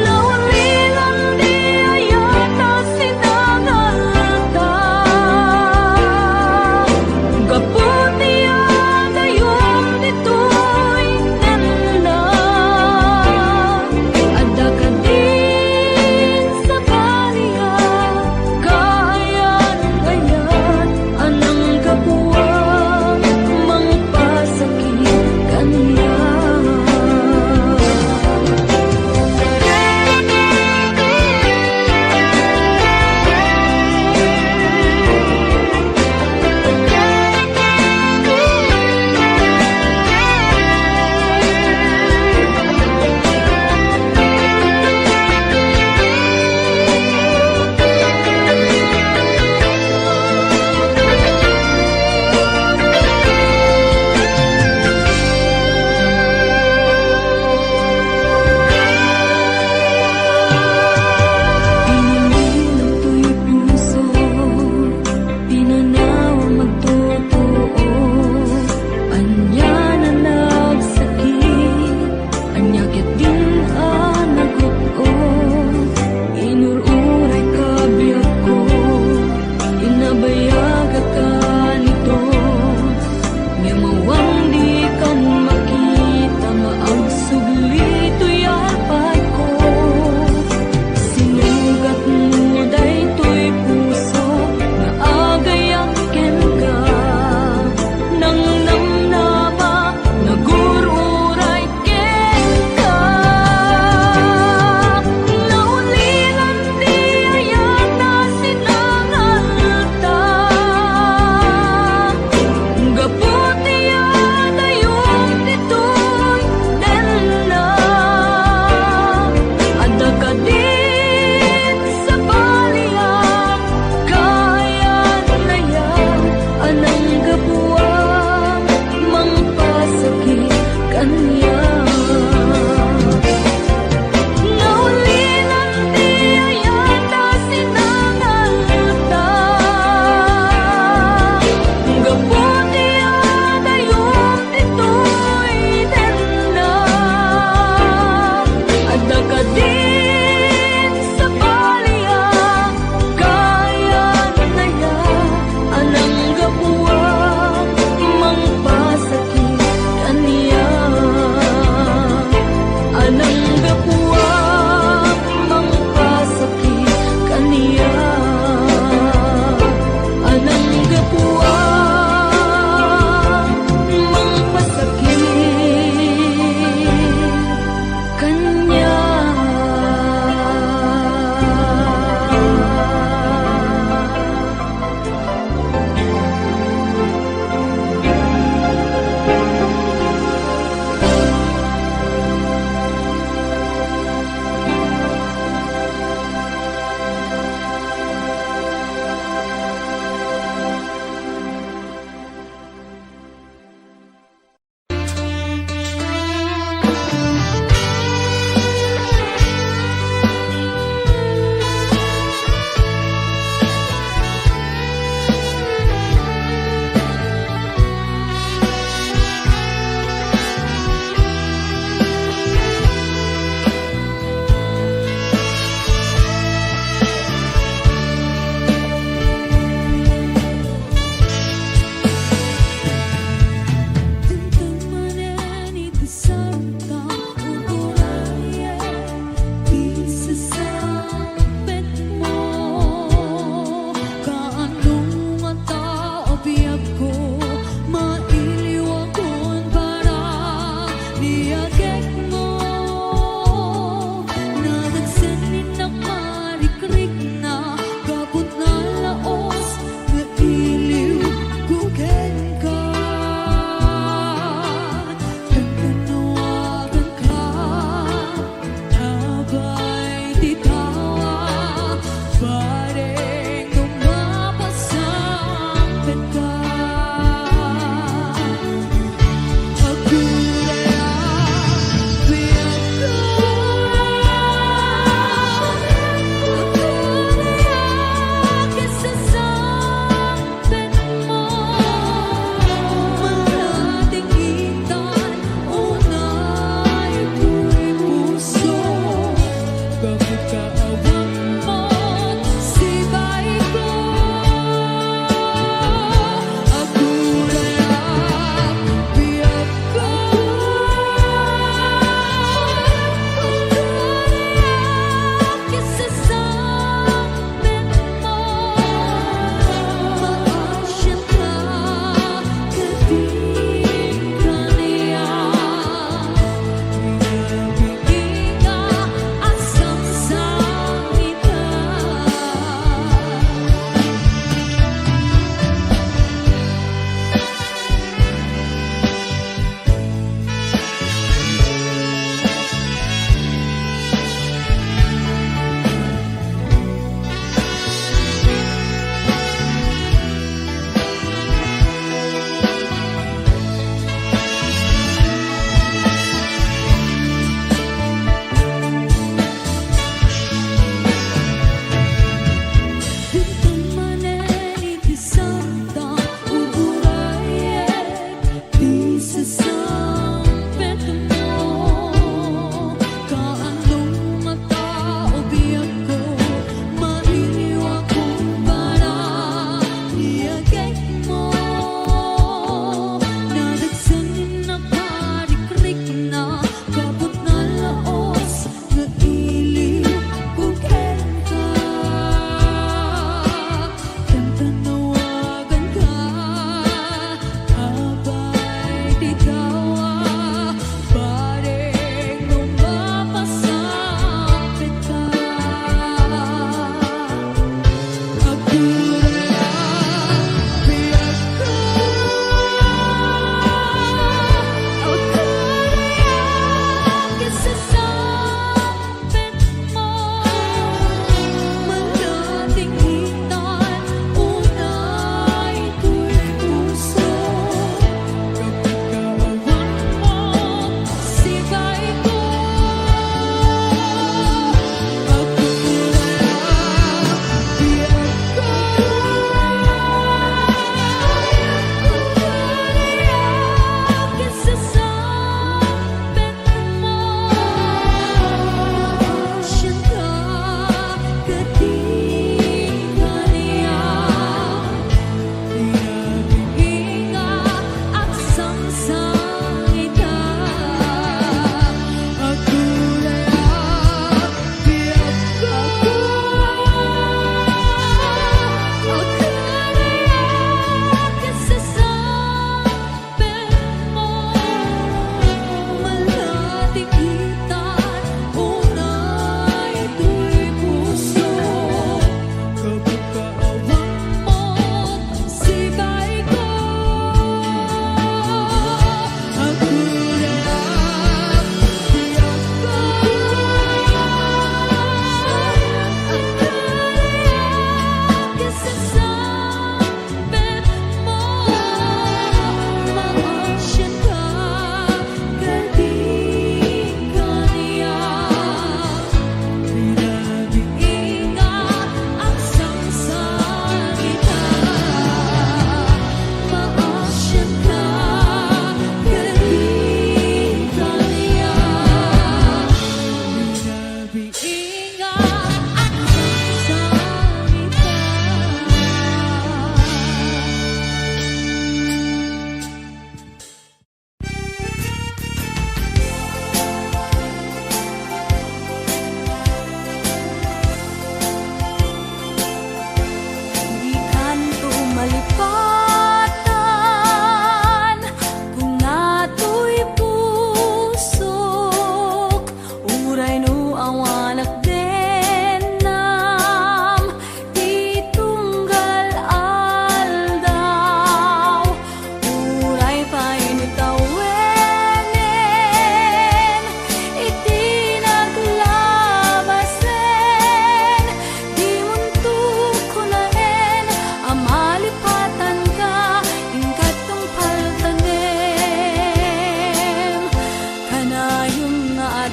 Laulilan di ayata sinangalta, gaputi adayom ditoy nanda, adda ka din sa baliya, kayan-kayan anang kapuwang mangpasakit kaniya. Pinililang to'y puso, pinanaw magtotoo, anya na nagsakit, anya ket din anagot-o, inururay kabiyag ko, inabayag ka nito, nga mawandi kan makita nga agsubli to'y arpad ko. Sinugat mo daytoy puso nga agayang ken ka, nang namnama nagururay ken ka. Naulilan di ayata sinangalta, gaputi adayom ditoy nanda, adda ka din sa baliya, kayan-kayan anang kapuwang mangpasakit kaniya. Naulilan di ayata sinangalta, gaputi adayom ditoy nanda, adda ka din sa baliya, kayan-kayan anang kapuwang mangpasakit kaniya. Anang kapuwang mangpasakit kaniya, anang kapuwang mangpasakit kaniya.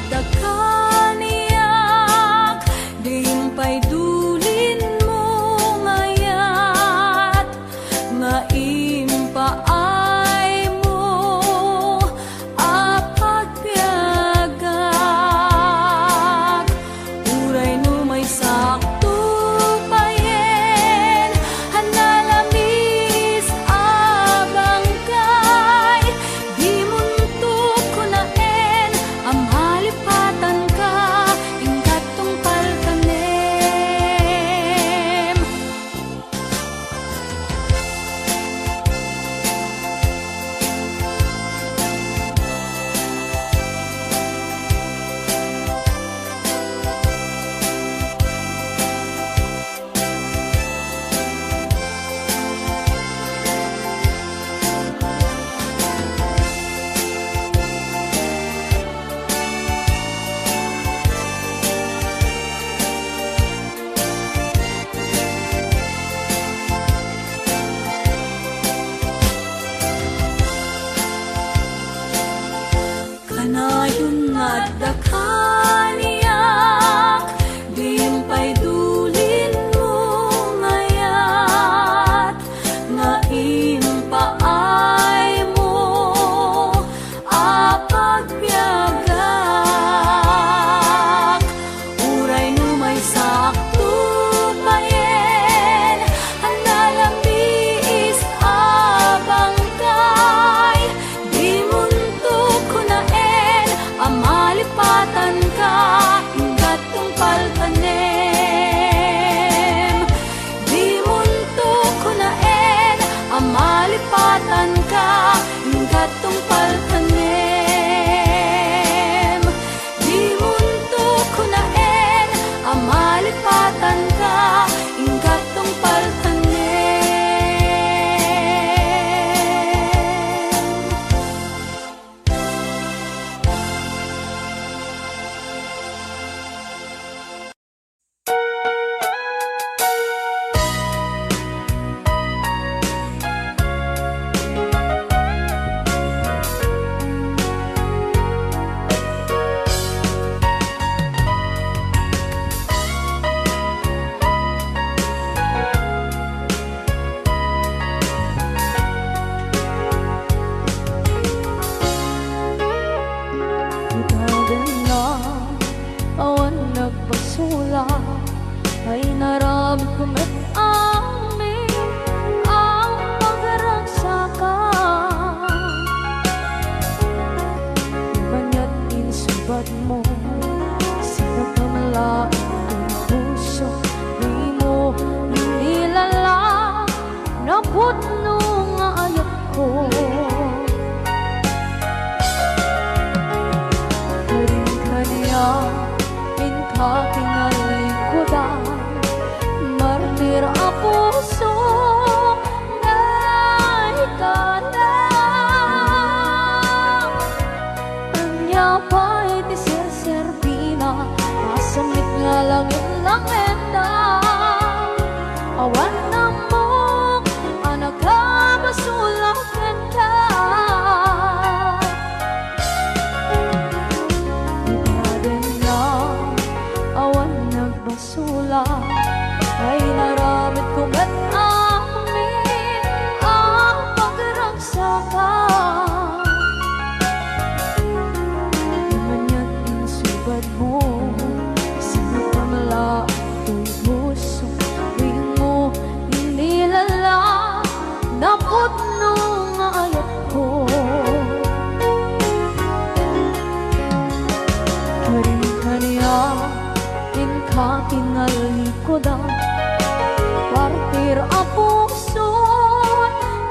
dakaniyak, diimpay dulin mo ngayat, nga impaay mo apagpiagak. Uray no may sakto payen, hanalamis abang kay, di muntok ko naen, ang halipatan ka, ingkat tungpal kanem. Kanayon nga dakaniyak, diimpay dulin mo ngayat, nga impaay mo apagpiagak. Uray no may sakto payen, hanalamis abang kay, di muntok ko naen, amalipatan ka, ingkat tungpal kanem. Di muntok ko naen, amalipatan ka, ingkat tungpal kanem. Di muntok ko naen, amalipatan ka, ingkat tungpal kanem.
Itagan na awan nagpasula, ay naramit ko met amin ang pagragsakan. Banya't inisubad mo sa pagkamalain ng puso, di mo inilala na putno nga ayat ko. Inka kinalikudan, martir ang puso na ikalang. Anya pa'y di serserpina, masamit nga langit lang enda. Awan na mo, anak ka basulakan ka. Basula ay naramit ko ba't amin ang pagragsakan. Manya't insubad mo sa pamalaking puso, di mo inilala na putno nga ayat ko. Karin-kaniya inka kinalikudan, partir ang puso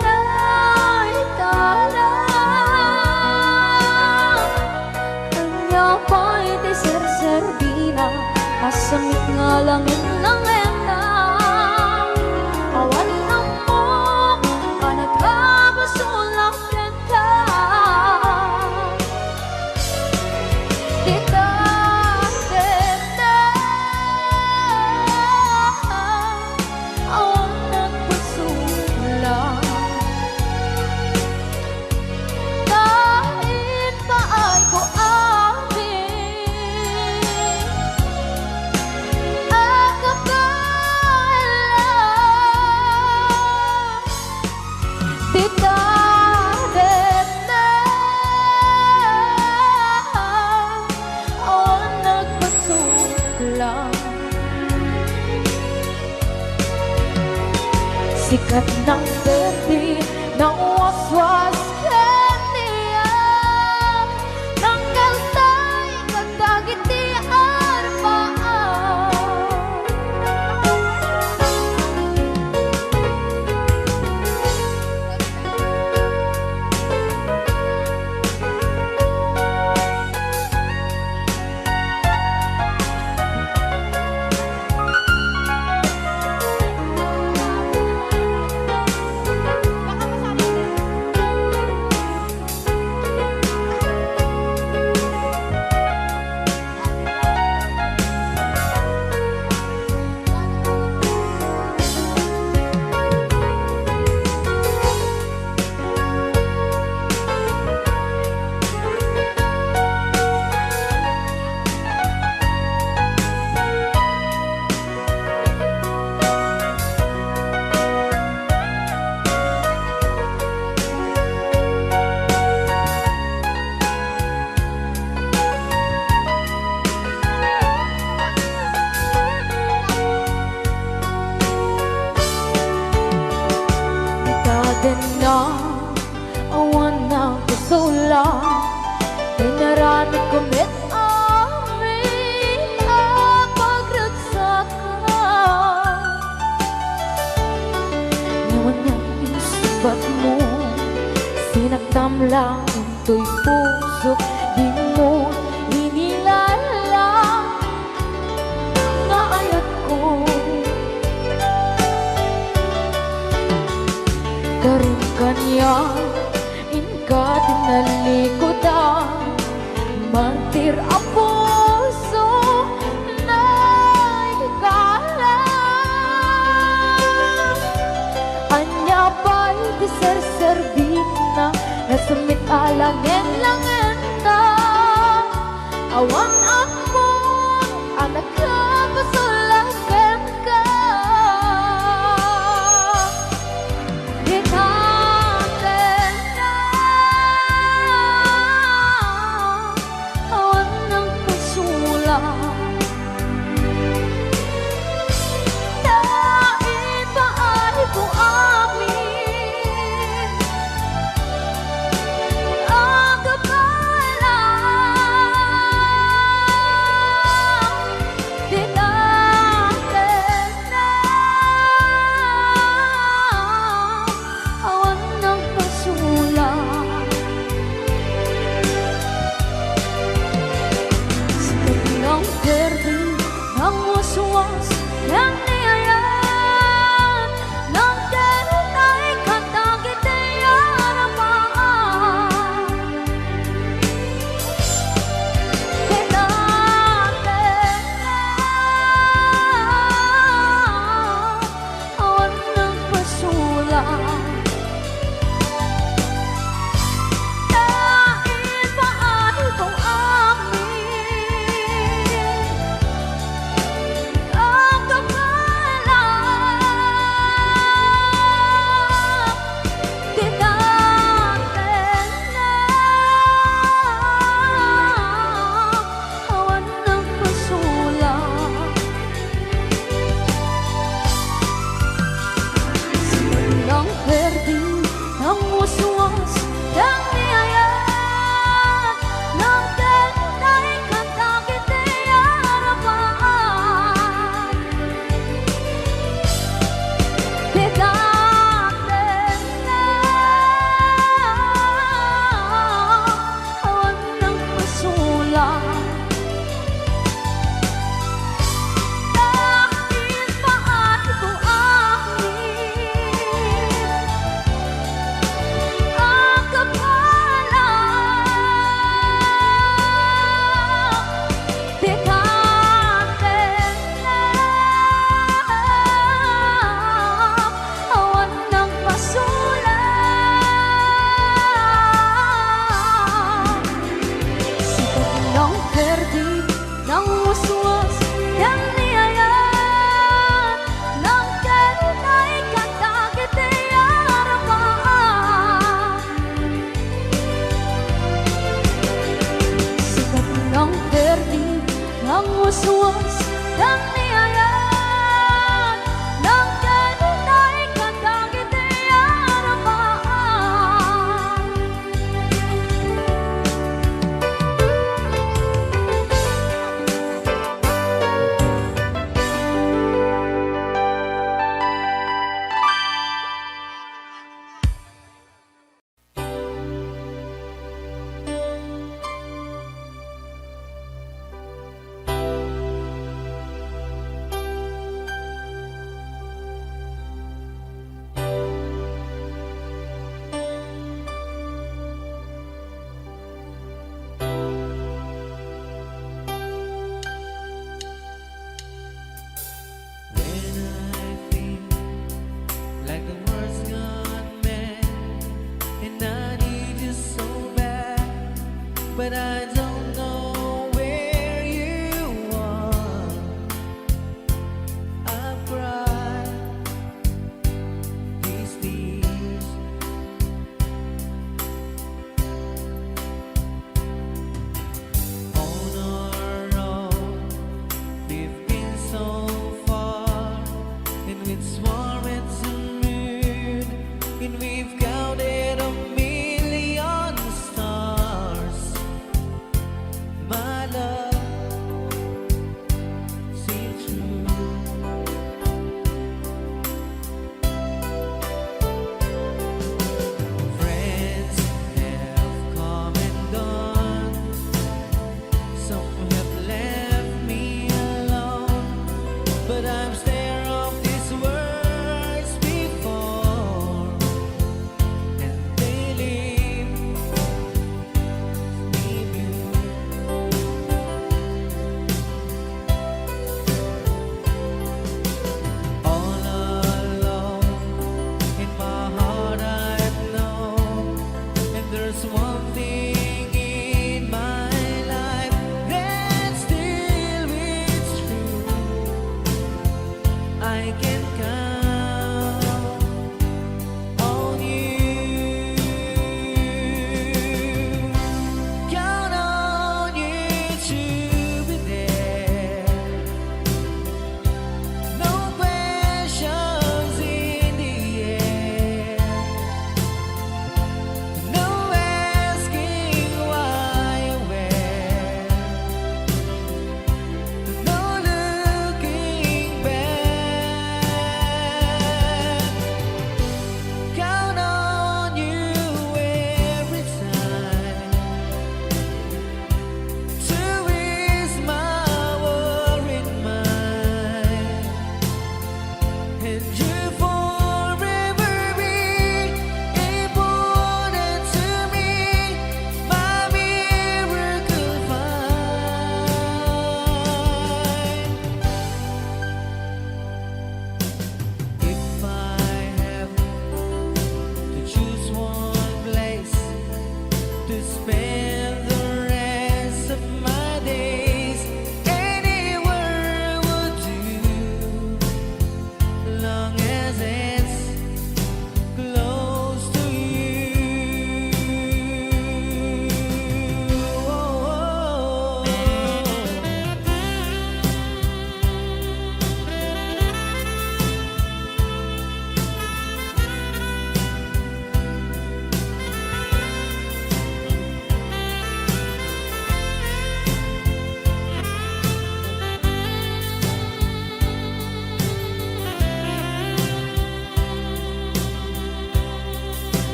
na ikalang. Kanya pa'y di serserbina, asamit nga langit ng enda. Awan na mo, anak ka basulak ka. Kahit pa ay ko amin
Sikat ng berde ng waswas kaniya ng kaltay kagdagit di arbaan. Na awan ng kusula Dinarami kumit amin ang pagragsakan. Ngayon niyang isubat mo Sinagtam lang ito'y puso Di mo inilala Nga ayat ko Karin kanya inka tinalikodan Mantir ang puso na ikalang Anya ba'y di serservin na Nasumit alangin langin na Awan akong anak ka pasulagan ka
ang waswas ng